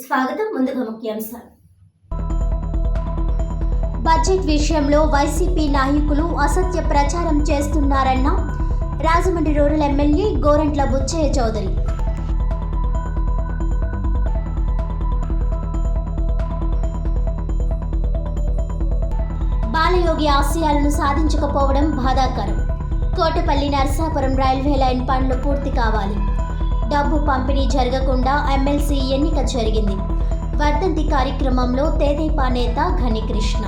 స్వాగతం. ముందుగా ముఖ్యాంశాలు. బడ్జెట్ విషయంలో వైసీపీ నాయకులు అసత్య ప్రచారం చేస్తున్నారన్న రాజమండ్రి రూరల్ ఎమ్మెల్యే గోరంట్ల బుచ్చయ్య చౌదరి. బాలయోగి ఆశయాలను సాధించకపోవడం బాధాకరం. కోటపల్లి నర్సాపురం రైల్వే లైన్ పనులు పూర్తి కావాలి. డబ్బు పంపిణీ జరగకుండా ఎమ్మెల్సీ ఎన్నిక జరిగింది. వర్ధంతి కార్యక్రమంలో తెదేపా నేత ఘనికృష్ణ.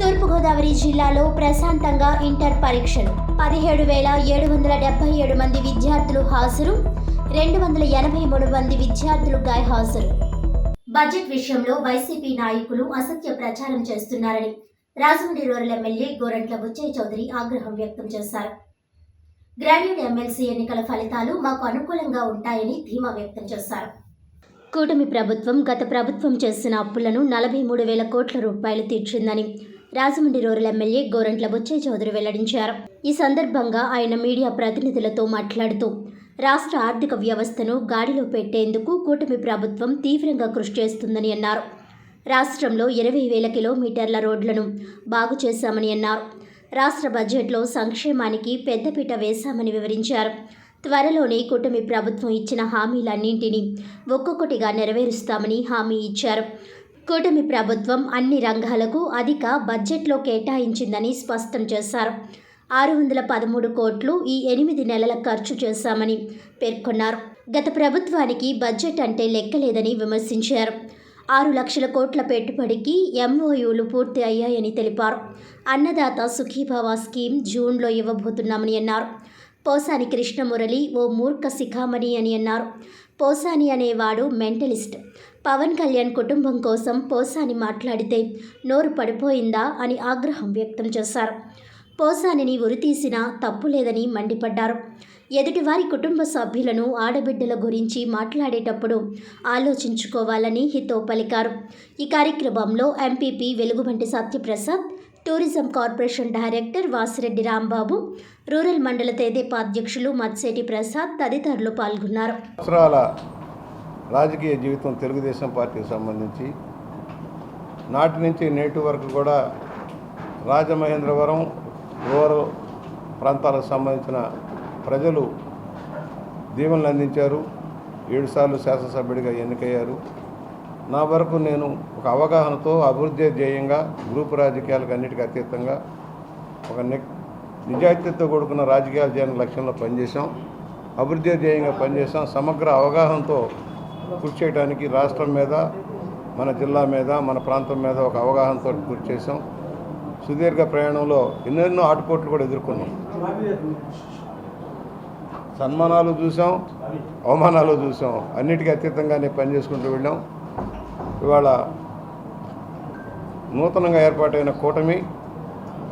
తూర్పుగోదావరి జిల్లాలో ప్రశాంతంగా ఇంటర్ పరీక్షలు. 17,777 మంది విద్యార్థులు హాజరు. 283 మంది విద్యార్థులు గైహాజరు. బడ్జెట్ విషయంలో వైసీపీ నాయకులు అసత్య ప్రచారం చేస్తున్నారని రాజమండ్రి రూరల్ ఎమ్మెల్యే గోరంట్ల బుచ్చయ్య చౌదరి ఆగ్రహం వ్యక్తం చేశారు. గ్రాడ్యుయేట్ ఎమ్మెల్సీ ఎన్నికల ఫలితాలు మాకు అనుకూలంగా ఉంటాయని ధీమా వ్యక్తం చేశారు. కూటమి ప్రభుత్వం గత ప్రభుత్వం చేసిన అప్పులను 43,000 కోట్ల రూపాయలు తీర్చిందని రాజమండ్రి రూరల్ ఎమ్మెల్యే గోరంట్ల బుచ్చయ్య చౌదరి వెల్లడించారు. ఈ సందర్భంగా ఆయన మీడియా ప్రతినిధులతో మాట్లాడుతూ రాష్ట్ర ఆర్థిక వ్యవస్థను గాడిలో పెట్టేందుకు కూటమి ప్రభుత్వం తీవ్రంగా కృషి చేస్తుందని అన్నారు. రాష్ట్రంలో 20,000 కిలోమీటర్ల రోడ్లను బాగు చేశామని అన్నారు. రాష్ట్ర బడ్జెట్లో సంక్షేమానికి పెద్దపీట వేశామని వివరించారు. త్వరలోనే కూటమి ప్రభుత్వం ఇచ్చిన హామీలన్నింటినీ ఒక్కొక్కటిగా నెరవేరుస్తామని హామీ ఇచ్చారు. కూటమి ప్రభుత్వం అన్ని రంగాలకు అధిక బడ్జెట్లో కేటాయించిందని స్పష్టం చేశారు. 613 కోట్లు ఈ 8 నెలల ఖర్చు చేశామని పేర్కొన్నారు. గత ప్రభుత్వానికి బడ్జెట్ అంటే లెక్కలేదని విమర్శించారు. 6 లక్షల కోట్ల పెట్టుబడికి ఎంఓయూలు పూర్తి అయ్యాయని తెలిపారు. అన్నదాత సుఖీభవ స్కీమ్ జూన్లో ఇవ్వబోతున్నామని అన్నారు. పోసాని కృష్ణమురళి ఓ మూర్ఖ శిఖామణి అని అన్నారు. పోసాని అనేవాడు మెంటలిస్ట్. పవన్ కళ్యాణ్ కుటుంబం కోసం పోసాని మాట్లాడితే నోరు పడిపోయిందా అని ఆగ్రహం వ్యక్తం చేశారు. పోసానిని ఉరితీసినా తప్పు లేదని మండిపడ్డారు. ఎదుటివారి కుటుంబ సభ్యులను ఆడబిడ్డల గురించి మాట్లాడేటప్పుడు ఆలోచించుకోవాలని హితో పలికారు. ఈ కార్యక్రమంలో MPP Velugubanti Satyaprasad, tourism corporation director Vasireddy Rambabu, rural మండల తెదేపా అధ్యక్షులు మత్సేటి ప్రసాద్ తదితరులు పాల్గొన్నారు. రాజకీయ జీవితం తెలుగుదేశం పార్టీకి సంబంధించి నాటి నుంచి నేటి వరకు కూడా రాజమహేంద్రవరం రూరల్ ప్రాంతాలకు సంబంధించిన ప్రజలు దీవెనలు అందించారు. 7 సార్లు శాసనసభ్యుడిగా ఎన్నికయ్యారు. నా వరకు నేను ఒక అవగాహనతో అభివృద్ధి ధ్యేయంగా గ్రూపు రాజకీయాలకు అన్నిటికీ అతీతంగా ఒక నిజాయితీతో కూడుకున్న రాజకీయాలు చేయని లక్ష్యంలో పనిచేసాం. అభివృద్ధి ధ్యేయంగా పనిచేసాం. సమగ్ర అవగాహనతో కృషి చేయడానికి రాష్ట్రం మీద, మన జిల్లా మీద, మన ప్రాంతం మీద ఒక అవగాహనతో కృషి చేసాం. సుదీర్ఘ ప్రయాణంలో ఎన్నెన్నో ఆటుపోట్లు కూడా ఎదుర్కొన్నాం. సన్మానాలు చూసాం, అవమానాలు చూసాం. అన్నిటికీ అతీతంగానే పనిచేసుకుంటూ వెళ్ళాం. ఇవాళ నూతనంగా ఏర్పాటైన కూటమి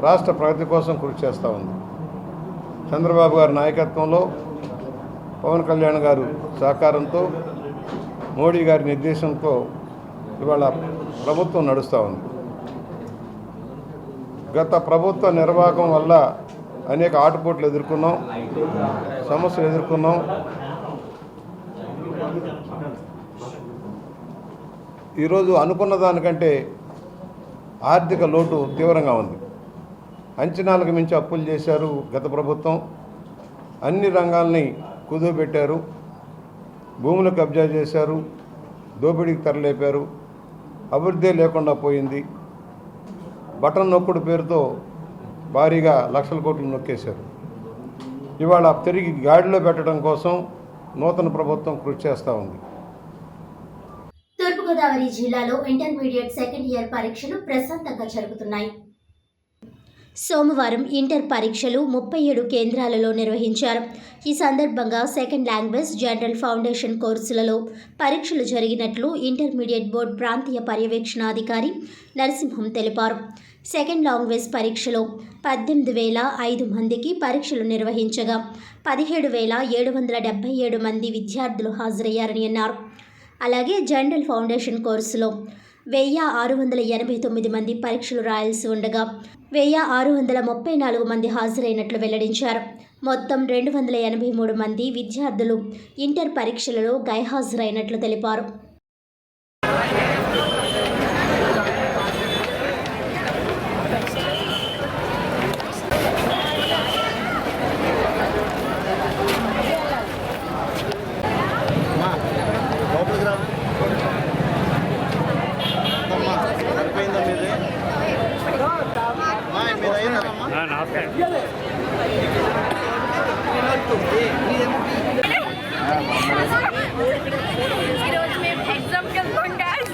రాష్ట్ర ప్రగతి కోసం కృషి చేస్తూ ఉంది. చంద్రబాబు గారి నాయకత్వంలో, పవన్ కళ్యాణ్ గారు సహకారంతో, మోడీ గారి నిర్దేశంతో ఇవాళ ప్రభుత్వం నడుస్తూ ఉంది. గత ప్రభుత్వ నిర్వాహకం వల్ల అనేక ఆటుపోట్లు ఎదుర్కొన్నాం, సమస్యలు ఎదుర్కొన్నాం. ఈరోజు అనుకున్న దానికంటే ఆర్థిక లోటు తీవ్రంగా ఉంది. అంచనాలకు మించి అప్పులు చేశారు గత ప్రభుత్వం. అన్ని రంగాల్ని కుదువబెట్టారు. భూములు కబ్జా చేశారు, దోపిడీకి తరలేపారు. అభివృద్ధి లేకుండా పోయింది. బటన్ నొక్కుడు పేరుతో భారీగా లక్షల కోట్లు నొక్కేశారు. ఇవాళ తిరిగి గాడిలో పెట్టడం కోసం నూతన ప్రభుత్వం కృషి చేస్తూ ఉంది. తూర్పుగోదావరి జిల్లాలో ఇంటర్మీడియట్ సెకండ్ ఇయర్ పరీక్షలు ప్రశాంతంగా జరుగుతున్నాయి. సోమవారం ఇంటర్ పరీక్షలు 37 కేంద్రాలలో నిర్వహించారు. ఈ సందర్భంగా సెకండ్ లాంగ్వేజ్, జనరల్ ఫౌండేషన్ కోర్సులలో పరీక్షలు జరిగినట్లు ఇంటర్మీడియట్ బోర్డు ప్రాంతీయ పర్యవేక్షణాధికారి నరసింహం తెలిపారు. సెకండ్ లాంగ్వేజ్ పరీక్షలో 18,005 మందికి పరీక్షలు నిర్వహించగా 17,777 మంది విద్యార్థులు హాజరయ్యారని అన్నారు. అలాగే జనరల్ ఫౌండేషన్ కోర్సులో 1,689 మంది పరీక్షలు రాయాల్సి ఉండగా 1,634 మంది హాజరైనట్లు వెల్లడించారు. మొత్తం 283 మంది విద్యార్థులు ఇంటర్ పరీక్షలలో గైర్హాజరైనట్లు తెలిపారు. ఈరోజు మేము ఎగ్జామ్కి వెళ్తాం guys.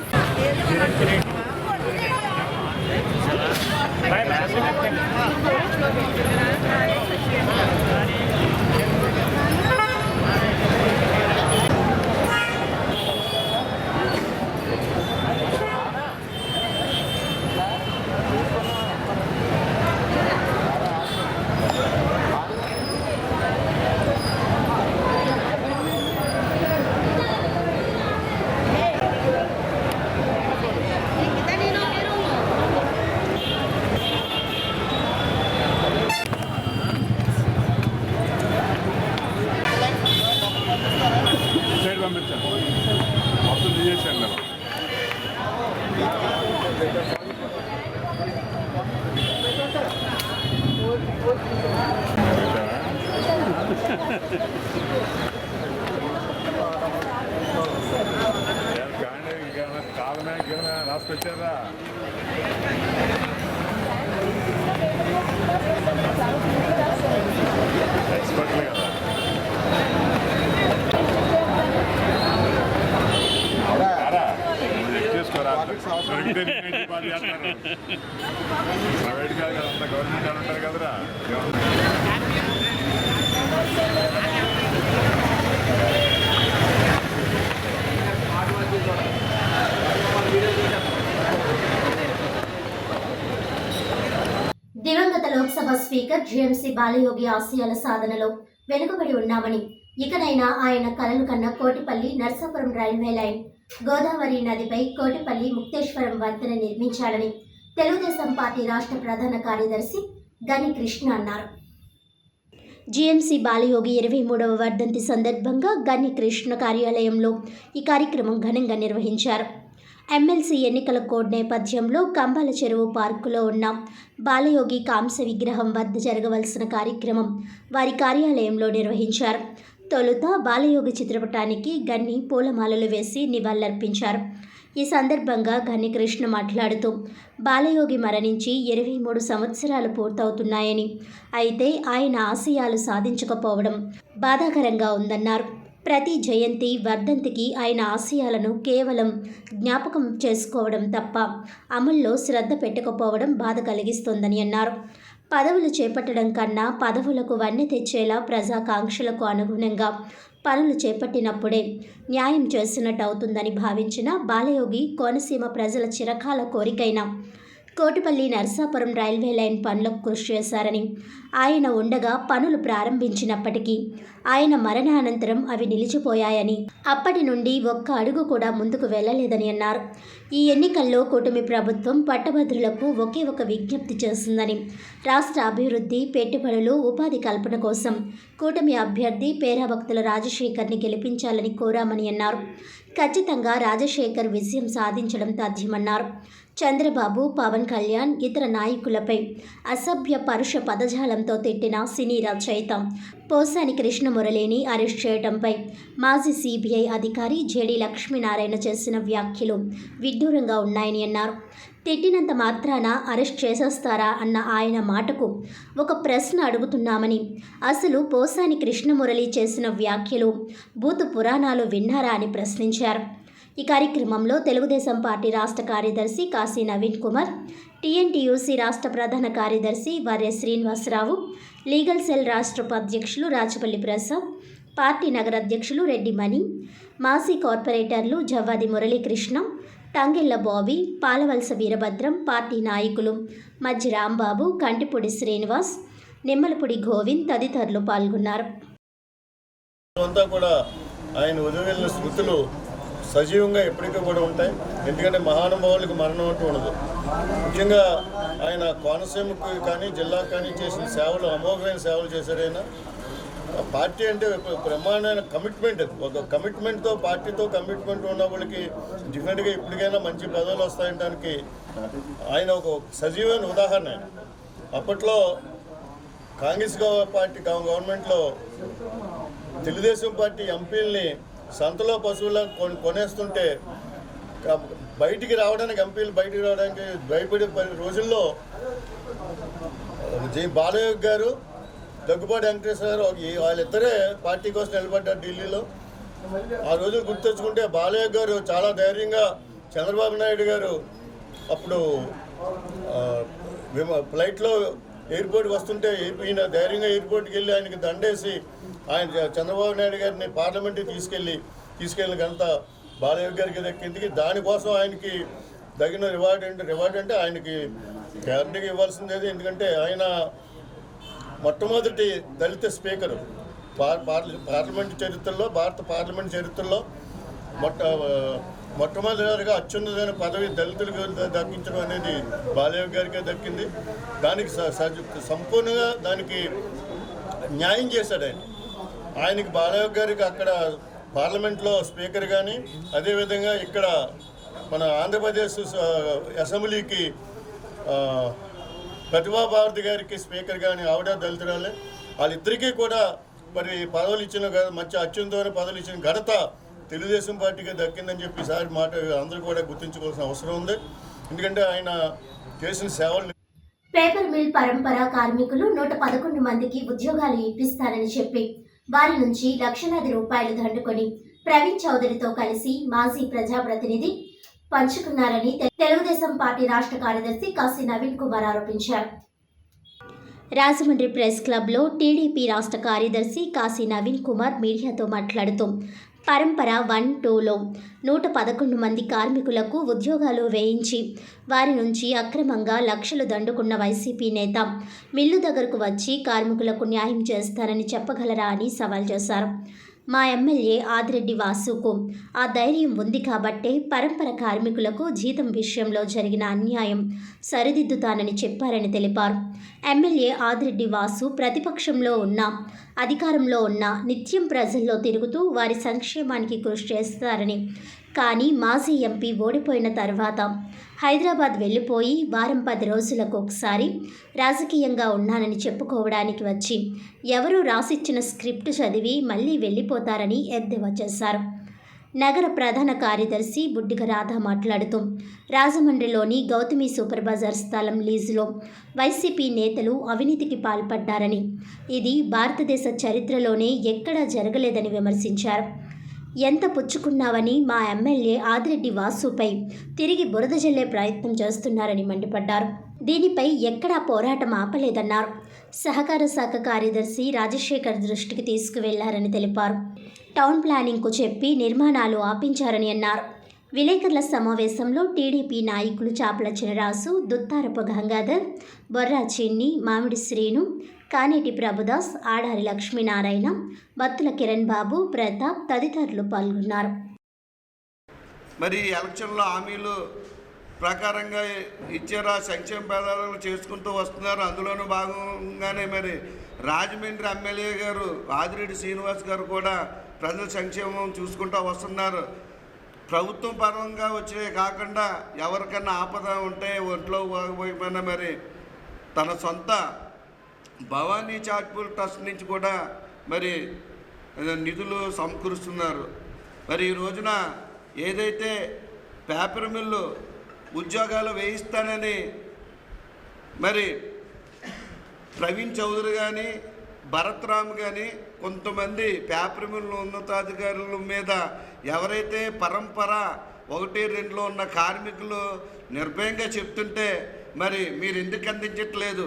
మొత్తం తీసేసాను నేను. కానీ ఇంకా కాలమే గిలమే రాసుకొచ్చారా? ఎక్స్పర్ట్లే కదా. దొరికితే నేనే బాధ చేస్తాను. ప్రైవేట్ కాదు కదా, అంతా గవర్నమెంట్ అని ఉంటారు కదరా. దివంగత లోక్సభ స్పీకర్ జీఎంసీ బాలయోగి ఆశయాల సాధనలో వెనుకబడి ఉన్నామని, ఇకనైనా ఆయన కలలు కన్న కోటిపల్లి నర్సాపురం రైల్వే లైన్, గోదావరి నదిపై కోటిపల్లి ముక్తేశ్వరం వంతెన నిర్మించాలని తెలుగుదేశం పార్టీ రాష్ట్ర ప్రధాన కార్యదర్శి గని కృష్ణ అన్నారు. జీఎంసీ బాలయోగి 23వ వర్ధంతి సందర్భంగా గని కృష్ణ కార్యాలయంలో ఈ కార్యక్రమం ఘనంగా నిర్వహించారు. ఎమ్మెల్సీ ఎన్నికల కోడ్ నేపథ్యంలో కంబాల చెరువు పార్కులో ఉన్న బాలయోగి కాంస్య విగ్రహం వద్ద జరగవలసిన కార్యక్రమం వారి కార్యాలయంలో నిర్వహించారు. తొలుత బాలయోగి చిత్రపటానికి గన్ని పూలమాలలు వేసి నివాళులర్పించారు. ఈ సందర్భంగా గని కృష్ణ మాట్లాడుతూ బాలయోగి మరణించి 23 సంవత్సరాలు పూర్తవుతున్నాయని, అయితే ఆయన ఆశయాలు సాధించకపోవడం బాధాకరంగా ఉందన్నారు. ప్రతి జయంతి వర్ధంతికి ఆయన ఆశయాలను కేవలం జ్ఞాపకం చేసుకోవడం తప్ప అమల్లో శ్రద్ధ పెట్టకపోవడం బాధ కలిగిస్తోందని అన్నారు. పదవులు చేపట్టడం కన్నా పదవులకు వన్నె తెచ్చేలా ప్రజాకాంక్షలకు అనుగుణంగా పనులు చేపట్టినప్పుడే న్యాయం చేస్తున్నట్టు అవుతుందని భావించిన బాలయోగి కోనసీమ ప్రజల చిరకాల కోరికైన కోటిపల్లి నర్సాపురం రైల్వే లైన్ పనులకు కృషి చేశారని, ఆయన ఉండగా పనులు ప్రారంభించినప్పటికీ ఆయన మరణానంతరం అవి నిలిచిపోయాయని, అప్పటి నుండి ఒక్క అడుగు కూడా ముందుకు వెళ్ళలేదని అన్నారు. ఈ ఎన్నికల్లో కూటమి ప్రభుత్వం పట్టభద్రులకు ఒకే ఒక విజ్ఞప్తి చేస్తుందని, రాష్ట్ర అభివృద్ధి, పెట్టుబడులు, ఉపాధి కల్పన కోసం కూటమి అభ్యర్థి పేరాభక్తుల రాజశేఖర్ని గెలిపించాలని కోరామని అన్నారు. ఖచ్చితంగా రాజశేఖర్ విజయం సాధించడం తథ్యమన్నారు. చంద్రబాబు, పవన్ కళ్యాణ్, ఇతర నాయకులపై అసభ్య పరుష పదజాలంతో తిట్టిన సినీ రచయిత పోసాని కృష్ణమురళిని అరెస్ట్ చేయడంపై మాజీ సిబిఐ అధికారి జేడి లక్ష్మీనారాయణ చేసిన వ్యాఖ్యలు విడ్డూరంగా ఉన్నాయని అన్నారు. తిట్టినంత మాత్రాన అరెస్ట్ చేసేస్తారా అన్న ఆయన మాటకు ఒక ప్రశ్న అడుగుతున్నామని, అసలు పోసాని కృష్ణమురళి చేసిన వ్యాఖ్యలు భూత పురాణాలు విన్నారా అని ప్రశ్నించారు. ఈ కార్యక్రమంలో తెలుగుదేశం పార్టీ రాష్ట్ర కార్యదర్శి కాశీ నవీన్ కుమార్, టీఎన్టీయూసీ రాష్ట్ర ప్రధాన కార్యదర్శి వర్య శ్రీనివాసరావు, లీగల్ సెల్ రాష్ట్ర ఉపాధ్యక్షులు రాచపల్లి ప్రసాద్, పార్టీ నగర అధ్యక్షులు రెడ్డి మణి, మాజీ కార్పొరేటర్లు జవ్వాది మురళీకృష్ణ, తంగెళ్ల బాబీ, పాలవలస వీరభద్రం, పార్టీ నాయకులు మజ్జి రాంబాబు, కంటిపూడి శ్రీనివాస్, నిమ్మలపూడి గోవింద్ తదితరులు పాల్గొన్నారు. ఆయన వదిలిన స్మృతులు సజీవంగా ఎప్పటికీ కూడా ఉంటాయి. ఎందుకంటే మహానుభావులకు మరణం అంటూ ఉండదు. ముఖ్యంగా ఆయన కోనసీమకు కానీ జిల్లాకు కానీ చేసిన సేవలు అమోఘమైన సేవలు చేశారు. ఆయన పార్టీ అంటే ఒక ప్రమాణమైన కమిట్మెంట్, అది ఒక కమిట్మెంట్తో పార్టీతో కమిట్మెంట్ ఉన్న వాళ్ళకి డెఫినెట్గా ఇప్పటికైనా మంచి పదవులు వస్తాయనడానికి ఆయన ఒక సజీవమైన ఉదాహరణ. ఆయన అప్పట్లో కాంగ్రెస్ పార్టీ గవర్నమెంట్లో తెలుగుదేశం పార్టీ ఎంపీలని సంతలో పశువులను కొనేస్తుంటే బయటికి రావడానికి ఎంపీలు బయటికి రావడానికి భయపడే రోజుల్లో బాలయ్య గారు, దగ్గుబాటి వెంకటేశ్వర గారు వాళ్ళిద్దరే పార్టీ కోసం నిలబడ్డారు ఢిల్లీలో. ఆ రోజులు గుర్తొచ్చుకుంటే బాలయ్య గారు చాలా ధైర్యంగా చంద్రబాబు నాయుడు గారు అప్పుడు ఫ్లైట్లో ఎయిర్పోర్ట్కి వస్తుంటే ఈయన ధైర్యంగా ఎయిర్పోర్ట్కి వెళ్ళి ఆయనకి దండేసి ఆయన చంద్రబాబు నాయుడు గారిని పార్లమెంట్కి తీసుకెళ్ళిన ఘనత బాలయ్య గారికి దక్కింది. దానికోసం ఆయనకి తగిన రివార్డ్ అంటే ఆయనకి గ్యారంటీగా ఇవ్వాల్సిందేది. ఎందుకంటే ఆయన మొట్టమొదటి దళిత స్పీకరు పార్లమెంట్ చరిత్రలో, భారత పార్లమెంట్ చరిత్రలో మొట్టమొదటిగా అత్యున్నతమైన పదవి దళితులకు దక్కించడం అనేది బాలయ్య గారికే దక్కింది. దానికి సంపూర్ణంగా దానికి న్యాయం చేశాడు ఆయన. ఆయనకి బాలయ్య గారికి అక్కడ పార్లమెంట్లో స్పీకర్ కానీ, అదేవిధంగా ఇక్కడ మన ఆంధ్రప్రదేశ్ అసెంబ్లీకి ప్రతిభా భారతి గారికి స్పీకర్ కానీ ఆవిడ దళితురాలే. వాళ్ళిద్దరికీ కూడా మరి పదవులు ఇచ్చిన మంచి అత్యున్నతమైన పదవులు ఇచ్చిన ఘనత తెలుగుదేశం పార్టీకి దక్కిందని చెప్పి ఈసారి మాట అందరూ కూడా గుర్తుంచుకోవాల్సిన అవసరం ఉంది. ఎందుకంటే ఆయన చేసిన సేవలు. పేపర్ మిల్ పరంపర కార్మికులు 111 మందికి ఉద్యోగాలు ఇప్పిస్తారని చెప్పి వారి నుంచి లక్షలాది రూపాయలు దండుకొని ప్రవీణ్ చౌదరితో కలిసి మాజీ ప్రజాప్రతినిధి పంచుకున్నారని తెలుగుదేశం పార్టీ రాష్ట్ర కార్యదర్శి కాశీ నవీన్ కుమార్ ఆరోపించారు. రాజమండ్రి ప్రెస్ క్లబ్లో టీడీపీ రాష్ట్ర కార్యదర్శి కాశీ నవీన్ కుమార్ మీడియాతో మాట్లాడుతూ పరంపర 1-2లో 111 మంది కార్మికులకు ఉద్యోగాలు వేయించి వారి నుంచి అక్రమంగా లక్షలు దండుకున్న వైసీపీ నేత మిల్లు దగ్గరకు వచ్చి కార్మికులకు న్యాయం చేస్తారని చెప్పగలరా అని సవాల్ చేశారు. మా ఎమ్మెల్యే ఆదిరెడ్డి వాసుకు ఆ ధైర్యం ఉంది కాబట్టే పరంపర కార్మికులకు జీతం విషయంలో జరిగిన అన్యాయం సరిదిద్దుతానని చెప్పారని తెలిపారు. ఎమ్మెల్యే ఆదిరెడ్డి వాసు ప్రతిపక్షంలో ఉన్న అధికారంలో ఉన్న నిత్యం ప్రజల్లో తిరుగుతూ వారి సంక్షేమానికి కృషి చేస్తారని, కానీ మాజీ ఎంపీ ఓడిపోయిన తర్వాత హైదరాబాద్ వెళ్ళిపోయి వారం 10 రోజులకు ఒకసారి రాజకీయంగా ఉన్నానని చెప్పుకోవడానికి వచ్చి ఎవరూ రాసిచ్చిన స్క్రిప్ట్ చదివి మళ్ళీ వెళ్ళిపోతారని ఎద్దేవా చేశారు. నగర ప్రధాన కార్యదర్శి బుడ్డిగ రాధ మాట్లాడుతూ రాజమండ్రిలోని గౌతమి సూపర్ బజార్ స్థలం లీజులో వైసీపీ నేతలు అవినీతికి పాల్పడ్డారని, ఇది భారతదేశ చరిత్రలోనే ఎక్కడా జరగలేదని విమర్శించారు. ఎంత పుచ్చుకున్నావని మా ఎమ్మెల్యే ఆదిరెడ్డి వాసుపై తిరిగి బురద జల్లే ప్రయత్నం చేస్తున్నారని మండిపడ్డారు. దీనిపై ఎక్కడా పోరాటం ఆపలేదన్నారు. సహకార శాఖ కార్యదర్శి రాజశేఖర్ దృష్టికి తీసుకువెళ్లారని తెలిపారు. టౌన్ ప్లానింగ్కు చెప్పి నిర్మాణాలు ఆపించారని అన్నారు. విలేకరుల సమావేశంలో టీడీపీ నాయకులు చాపల చినరాసు, దుత్తారపు గంగాధర్, బొర్రా చిన్ని, మామిడి శ్రీను, కానేటి ప్రభుదాస్, ఆడారి లక్ష్మీనారాయణ, బత్తుల కిరణ్ బాబు, ప్రతాప్ తదితరులు పాల్గొన్నారు. మరి ఎలక్షన్లో హామీలు ప్రకారంగా ఇచ్చారా, సంక్షేమ పథకాలు చేసుకుంటూ వస్తున్నారు. అందులోనూ భాగంగానే మరి రాజమండ్రి ఎమ్మెల్యే గారు ఆదిరెడ్డి శ్రీనివాస్ గారు కూడా ప్రజల సంక్షేమం చూసుకుంటూ వస్తున్నారు. ప్రభుత్వం పరంగా వచ్చే కాకుండా ఎవరికన్నా ఆపద ఉంటే ఒంట్లో పోయిపోయినా మరి తన సొంత భవానీ చారిటబుల్ ట్రస్ట్ నుంచి కూడా మరి నిధులు సమకూరుస్తున్నారు. మరి ఈ రోజున ఏదైతే పేపర్ మిల్లు ఉద్యోగాలు వేయిస్తానని మరి ప్రవీణ్ చౌదరి కానీ, భరత్ రామ్ కానీ కొంతమంది పేపర్ మిల్లు ఉన్నతాధికారుల మీద ఎవరైతే పరంపర 1-2లో ఉన్న కార్మికులు నిర్భయంగా చెప్తుంటే మరి మీరు ఎందుకు అందించట్లేదు?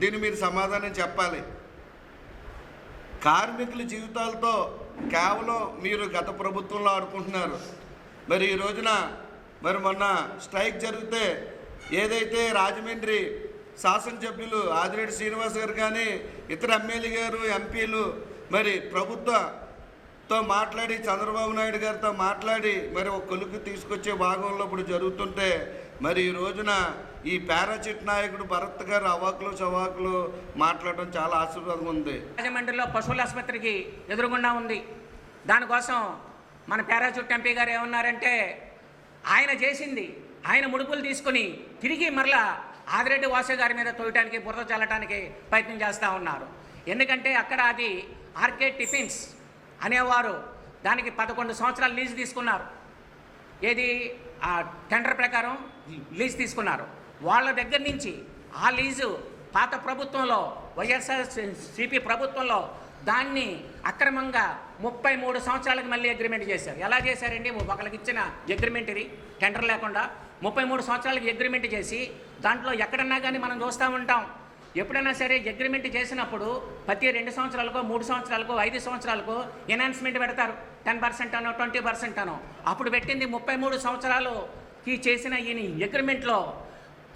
దీన్ని మీరు సమాధానం చెప్పాలి. కార్మికుల జీవితాలతో కేవలం మీరు గత ప్రభుత్వంలో ఆడుకుంటున్నారు. మరి ఈ రోజున మరి మొన్న స్ట్రైక్ జరిగితే ఏదైతే రాజమండ్రి శాసనసభ్యులు ఆదిరెడ్డి శ్రీనివాస్ గారు కానీ ఇతర ఎమ్మెల్యే గారు, ఎంపీలు మరి ప్రభుత్వ తో మాట్లాడి చంద్రబాబు నాయుడు గారితో మాట్లాడి మరి ఒక కొలుకు తీసుకొచ్చే భాగంలో ఇప్పుడు జరుగుతుంటే మరి ఈ రోజున ఈ పారాచిట్ నాయకుడు భరత్ గారు అవాకులు చవాకులు మాట్లాడడం చాలా ఆశీర్వాదం ఉంది. రాజమండ్రిలో పశువుల ఆసుపత్రికి ఎదురుగుండా ఉంది. దానికోసం మన పారాచూట్ ఎంపీ గారు ఏమన్నారంటే ఆయన చేసింది ఆయన ముడుపులు తీసుకుని తిరిగి మరలా ఆదిరెడ్డి వాసు గారి మీద తోయటానికి బురద చల్లటానికి ప్రయత్నం చేస్తూ ఉన్నారు. ఎందుకంటే అక్కడ అది ఆర్కే టిఫిన్స్ అనేవారు దానికి 11 సంవత్సరాలు లీజు తీసుకున్నారు. ఏది ఆ టెండర్ ప్రకారం లీజు తీసుకున్నారు. వాళ్ళ దగ్గర నుంచి ఆ లీజు పాత ప్రభుత్వంలో వైఎస్ఆర్సీపీ ప్రభుత్వంలో దాన్ని అక్రమంగా 33 సంవత్సరాలకు మళ్ళీ అగ్రిమెంట్ చేశారు. ఎలా చేశారండి? ఒకరికి ఇచ్చిన అగ్రిమెంట్ ఇది టెండర్ లేకుండా 33 సంవత్సరాలకి అగ్రిమెంట్ చేసి దాంట్లో ఎక్కడన్నా కానీ మనం చూస్తూ ఉంటాం. ఎప్పుడైనా సరే అగ్రిమెంట్ చేసినప్పుడు ప్రతి 2 సంవత్సరాలకో 3 సంవత్సరాలకో 5 సంవత్సరాలకో ఎన్హాన్స్మెంట్ పెడతారు. 10% అనో 20% అనో. అప్పుడు పెట్టింది 33 సంవత్సరాలుకి చేసిన ఈ అగ్రిమెంట్లో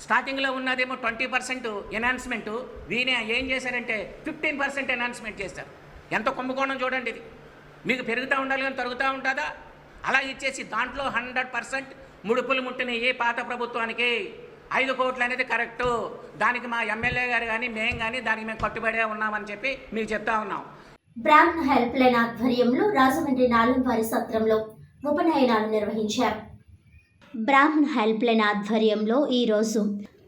స్టార్టింగ్లో ఉన్నదేమో 20% ఎన్హాన్స్మెంటు. వీనే ఏం చేశారంటే 15% ఎన్హాన్స్మెంట్ చేశారు. ఎంత కుంభకోణం చూడండి ఇది. మీకు పెరుగుతూ ఉండాలి కానీ తరుగుతూ ఉంటుందా? అలా ఇచ్చేసి దాంట్లో 100% ముడుపులు ముట్టిన ఏ పాత ప్రభుత్వానికి 5 కోట్లు అనేది కరెక్టు. దానికి మా ఎమ్మెల్యే గారు కానీ మేము కానీ దానికి మేము కట్టుబడే ఉన్నామని చెప్పి మీకు చెప్తా ఉన్నాం. బ్రాహ్మణ హెల్ప్ లైన్ ఆధ్వర్యంలో రాజమండ్రి నాలంవారి సత్రంలో ఉపనయనాలు నిర్వహించారు. బ్రాహ్మణ హెల్ప్ లైన్ ఆధ్వర్యంలో ఈరోజు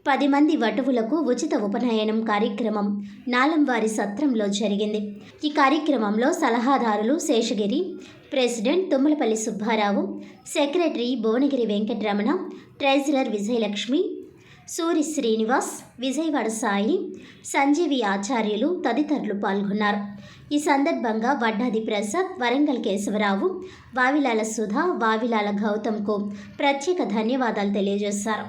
10 మంది వటువులకు ఉచిత ఉపనయనం కార్యక్రమం నాలంవారి సత్రంలో జరిగింది. ఈ కార్యక్రమంలో సలహాదారులు Seshagiri, president Tummalapalli Subbarao, secretary Bhuvanagiri Venkataramana, treasurer Vijayalakshmi, Suri Srinivas, Vijayawada Sai, Sanjeevi Acharyulu తదితరులు పాల్గొన్నారు. ఈ సందర్భంగా వడ్డాది ప్రసాద్, వరంగల్ కేశవరావు, వావిలాల సుధా, వావిలాల గౌతమ్కు ప్రత్యేక ధన్యవాదాలు తెలియజేశారు.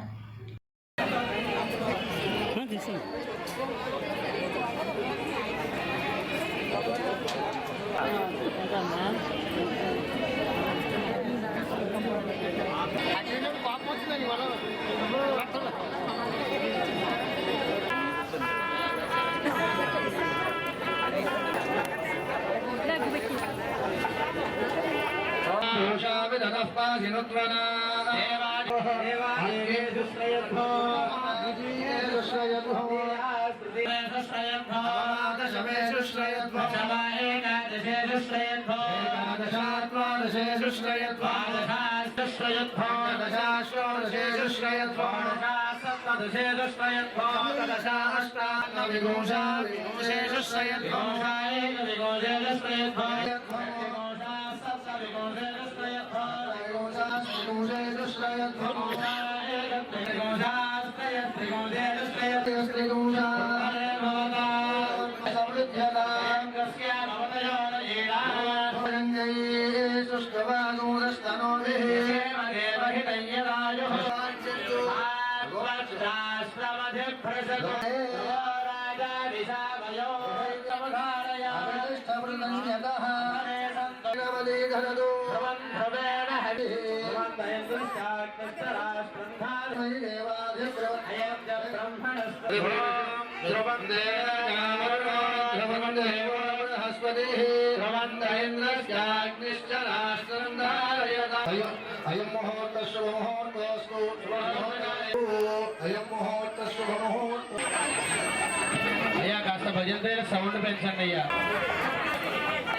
అయ్యా కాస్త భజన సౌండ్ పెంచండి అయ్యా.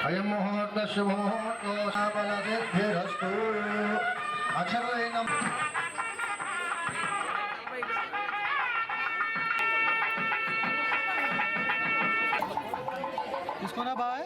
అయం ముహూర్త శుభముహూర్తోస్తు అక్షరైనం తీసుకున్నా బాయ్.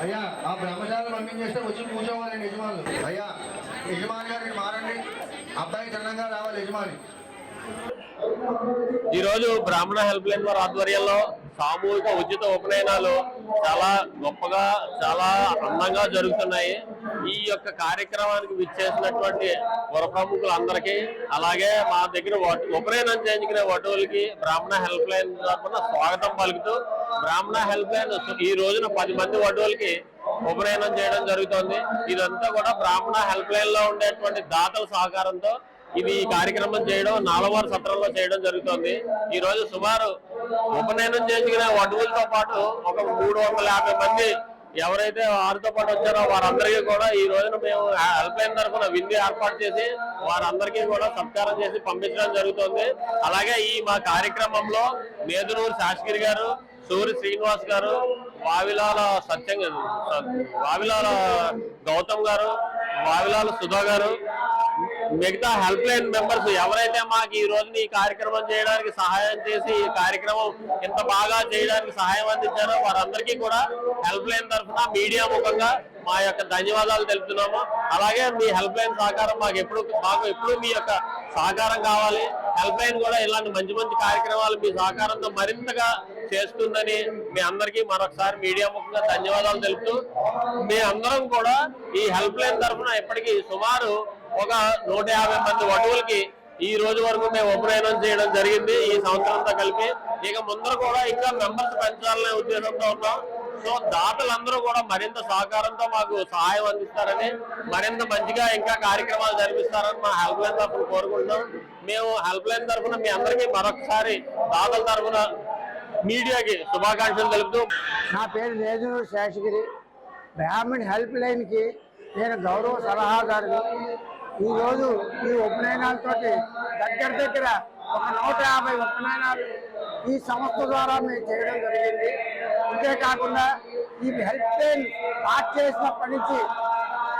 అయ్యా ఆ బ్రహ్మచారులు పంపించేస్తే వచ్చి కూర్చోవాలండి యజమానులు. అయ్యా యజమాని గారు మారండి, అబ్బాయి దండంగా రావాలి యజమాని. ఈరోజు బ్రాహ్మణ హెల్ప్ లైన్ వారి ఆధ్వర్యంలో సామూహిక ఉచిత ఉపనయనాలు చాలా గొప్పగా చాలా అందంగా జరుగుతున్నాయి. ఈ యొక్క కార్యక్రమానికి విచ్చేసినటువంటి పుర ప్రముఖులందరికీ, అలాగే మా దగ్గర ఉపనయనం చేయించుకునే వటువులకి బ్రాహ్మణ హెల్ప్ లైన్ తరఫున స్వాగతం పలుకుతూ, బ్రాహ్మణ హెల్ప్ లైన్ ఈ రోజున 10 మంది వటువులకి ఉపనయనం చేయడం జరుగుతోంది. ఇదంతా కూడా బ్రాహ్మణ హెల్ప్ లైన్ లో ఉండేటువంటి దాతల సహకారంతో ఇది కార్యక్రమం చేయడం, 4వ సత్రంలో చేయడం జరుగుతుంది. ఈ రోజు సుమారు ఉపనయనం చేయించుకునే వటువులతో పాటు ఒక 350 మంది ఎవరైతే వారితో పాటు వచ్చారో వారందరికీ కూడా ఈ రోజున మేము హెల్ప్ లైన్ తరఫున విందు ఏర్పాటు చేసి వారందరికీ కూడా సత్కారం చేసి పంపించడం జరుగుతుంది. అలాగే ఈ మా కార్యక్రమంలో మేదునూరు శాస్త్రి గారు, సూరి శ్రీనివాస్ గారు, వావిలాల గౌతమ్ గారు, వావిలాల సుధా గారు, మిగతా హెల్ప్ లైన్ మెంబర్స్ ఎవరైతే మాకు ఈ రోజున ఈ కార్యక్రమం చేయడానికి సహాయం చేసి ఈ కార్యక్రమం ఇంత బాగా చేయడానికి సహాయం అందించారో వారందరికీ కూడా హెల్ప్ లైన్ తరఫున మీడియా ముఖంగా మా యొక్క ధన్యవాదాలు తెలుపుతున్నాము. అలాగే మీ హెల్ప్ లైన్ సహకారం మాకు ఎప్పుడు మీ యొక్క సహకారం కావాలి. హెల్ప్ లైన్ కూడా ఇలాంటి మంచి మంచి కార్యక్రమాలు మీ సహకారంతో మరింతగా చేస్తుందని మీ అందరికీ మరొకసారి మీడియా ముఖంగా ధన్యవాదాలు తెలుపుతూ, మీ అందరం కూడా ఈ హెల్ప్ లైన్ తరఫున ఇప్పటికీ సుమారు ఒక 150 మంది వటువులకి ఈ రోజు వరకు మేము ఉపనయనం చేయడం జరిగింది ఈ సంవత్సరంతో కలిపి. ఇక ముందర కూడా ఇంకా మెంబర్స్ పెంచాలనే ఉద్దేశంతో ఉన్నాం. సో దాతలందరూ కూడా మరింత సహకారంతో మాకు సహాయం అందిస్తారని, మరింత మంచిగా ఇంకా కార్యక్రమాలు జరిపిస్తారని మా హెల్ప్ లైన్ తరఫున కోరుకుంటున్నాం. మేము హెల్ప్ లైన్ తరఫున మీ అందరికీ మరొకసారి దాతల తరఫున మీడియాకి శుభాకాంక్షలు తెలుపుతూ, నా పేరు మేదునూరు శేషగిరి. బ్రాహ్మణ్ హెల్ప్ లైన్కి నేను గౌరవ సలహాదారుని. ఈరోజు ఈ ఉపనయనాలతో దగ్గర ఒక 150 ఉపనయనాలు ఈ సంస్థ ద్వారా మేము చేయడం జరిగింది. అంతేకాకుండా ఈ హెల్ప్ లైన్ స్టార్ట్ చేసినప్పటి నుంచి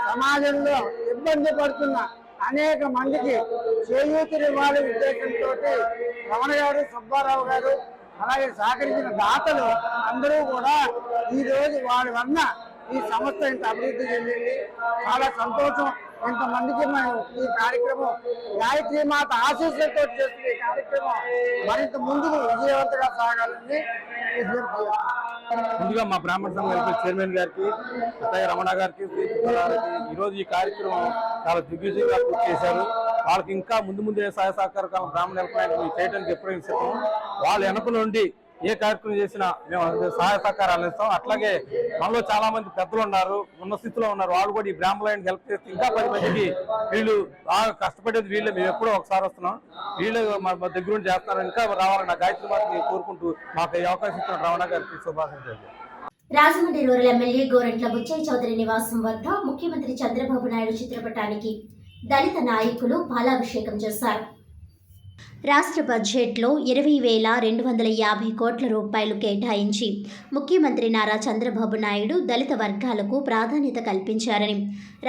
సమాజంలో ఇబ్బంది పడుతున్న అనేక మందికి చేయూతనివ్వాలి ఉద్దేశంతో రమణ గారు, సుబ్బారావు గారు, అలాగే సహకరించిన దాతలు అందరూ కూడా ఈరోజు వారి వల్ల ఈ సంస్థ ఇంత అభివృద్ధి చెందింది. చాలా సంతోషం. ఇంతమందికి మనం ఈ కార్యక్రమం గాయత్రి మాత ఆశీస్సులతో చేస్తున్న ఈ కార్యక్రమం మరింత ముందుకు విజయవంతంగా సాగాలని ముందుగా మా బ్రాహ్మణ సంఘం చైర్మన్ గారికి, రమణ గారికి, ఈరోజు ఈ కార్యక్రమం చాలా దిగ్విజయంగా పూర్తి చేశారు. వాళ్ళకి ఇంకా ముందు సహాయ సహకారం బ్రాహ్మణ హెల్ప్ లైన్ చేయడానికి ఎప్పుడైనా సిద్ధం. వాళ్ళ వెనక నుండి ఏ కార్యక్రమం చేసినా మేము సహాయ సహకారాలు ఇస్తాం. అట్లాగే మనలో చాలా మంది పెద్దలు ఉన్నారు, ఉన్న స్థితిలో ఉన్నారు, వాళ్ళు కూడా ఈ బ్రాహ్మణ లైన్ హెల్ప్ చేస్తే ఇంకా 10 మందికి వీళ్ళు బాగా కష్టపడేది వీళ్ళు. మేము ఎప్పుడో ఒకసారి వస్తున్నాం, వీళ్ళు మా దగ్గర నుండి చేస్తున్నారు. ఇంకా రావాలని గాయత్రి మాటని కోరుకుంటూ మాకు ఈ అవకాశం ఇస్తున్న రమణ గారికి శుభాకాంక్షలు. రాజమండ్రి రూరల్ ఎమ్మెల్యే గోరంట్ల బుచ్చయ్య చౌదరి నివాసం వద్ద ముఖ్యమంత్రి చంద్రబాబు నాయుడు చిత్రపటానికి దళిత నాయకులు పాలాభిషేకం చేశారు. రాష్ట్ర బడ్జెట్లో 20,250 కోట్ల రూపాయలు కేటాయించి ముఖ్యమంత్రి నారా చంద్రబాబు నాయుడు దళిత వర్గాలకు ప్రాధాన్యత కల్పించారని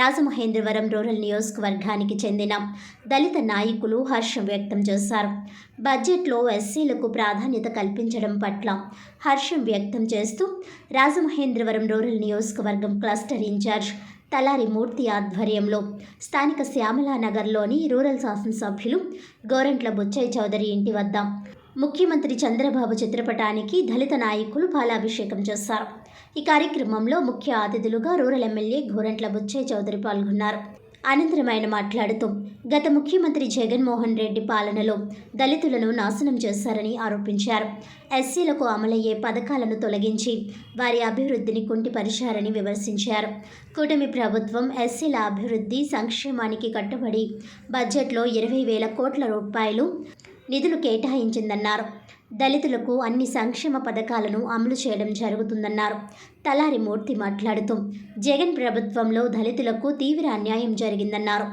రాజమహేంద్రవరం రూరల్ నియోజకవర్గానికి చెందిన దళిత నాయకులు హర్షం వ్యక్తం చేశారు. బడ్జెట్లో ఎస్సీలకు ప్రాధాన్యత కల్పించడం పట్ల హర్షం వ్యక్తం చేస్తూ రాజమహేంద్రవరం రూరల్ నియోజకవర్గం క్లస్టర్ ఇన్ఛార్జ్ తలారి మూర్తి ఆధ్వర్యంలో స్థానిక శ్యామలానగర్లోని రూరల్ శాసనసభ్యులు గోరంట్ల బుచ్చయ్య చౌదరి ఇంటి వద్ద ముఖ్యమంత్రి చంద్రబాబు చిత్రపటానికి దళిత నాయకులు పాలాభిషేకం చేశారు. ఈ కార్యక్రమంలో ముఖ్య అతిథులుగా రూరల్ ఎమ్మెల్యే గోరంట్ల బుచ్చయ్య చౌదరి పాల్గొన్నారు. అనంతరం ఆయన మాట్లాడుతూ గత ముఖ్యమంత్రి జగన్మోహన్ రెడ్డి పాలనలో దళితులను నాశనం చేశారని ఆరోపించారు. ఎస్సీలకు అమలయ్యే పథకాలను తొలగించి వారి అభివృద్ధిని కుంటిపరిచారని విమర్శించారు. కూటమి ప్రభుత్వం ఎస్సీల అభివృద్ధి సంక్షేమానికి కట్టుబడి బడ్జెట్లో 20,000 కోట్ల రూపాయలు నిధులు కేటాయించిందన్నారు. దళితులకు అన్ని సంక్షేమ పథకాలను అమలు చేయడం జరుగుతుందన్నారు. తలారి మూర్తి మాట్లాడుతూ జగన్ ప్రభుత్వంలో దళితులకు తీవ్ర అన్యాయం జరిగిందన్నారు.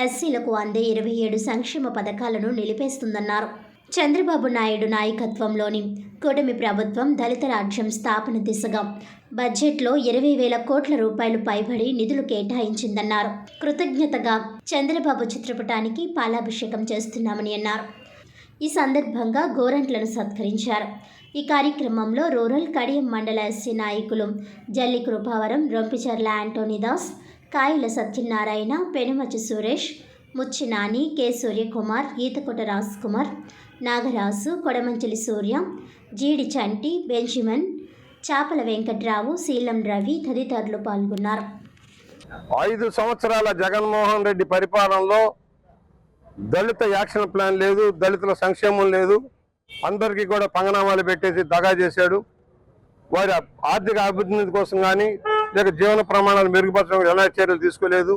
ఎస్సీలకు అందే 27 సంక్షేమ పథకాలను నిలిపేస్తుందన్నారు. చంద్రబాబు నాయుడు నాయకత్వంలోని కూటమి ప్రభుత్వం దళిత రాజ్యం స్థాపన దిశగా బడ్జెట్లో 20,000 కోట్ల రూపాయలు పైబడి నిధులు కేటాయించిందన్నారు. కృతజ్ఞతగా చంద్రబాబు చిత్రపటానికి పాలాభిషేకం చేస్తున్నామని అన్నారు. ఈ సందర్భంగా గోరంట్లను సత్కరించారు. ఈ కార్యక్రమంలో రూరల్ కడియం మండల ఎస్సీ నాయకులు జల్లి కృపావరం, రొంపిచర్ల యాంటోనీదాస్, కాయల సత్యనారాయణ, పెనుమచి సురేష్, ముచ్చి నాని, కె సూర్యకుమార్, ఈతకొట రాజ్ కుమార్, నాగరాజు, కొడమంచిలి సూర్య, జీడి చంటి, బెంజిమన్, చాపల వెంకట్రావు, శీలం రవి తదితరులు పాల్గొన్నారు. 5 సంవత్సరాల జగన్మోహన్ రెడ్డి పరిపాలనలో దళిత యాక్షన్ ప్లాన్ లేదు, దళితుల సంక్షేమం లేదు. అందరికీ కూడా పంగనామాలు పెట్టేసి దగా చేశాడు. వారి ఆర్థిక అభివృద్ధి కోసం కానీ లేక జీవన ప్రమాణాలు మెరుగుపరచడం ఎలాంటి చర్యలు తీసుకోలేదు.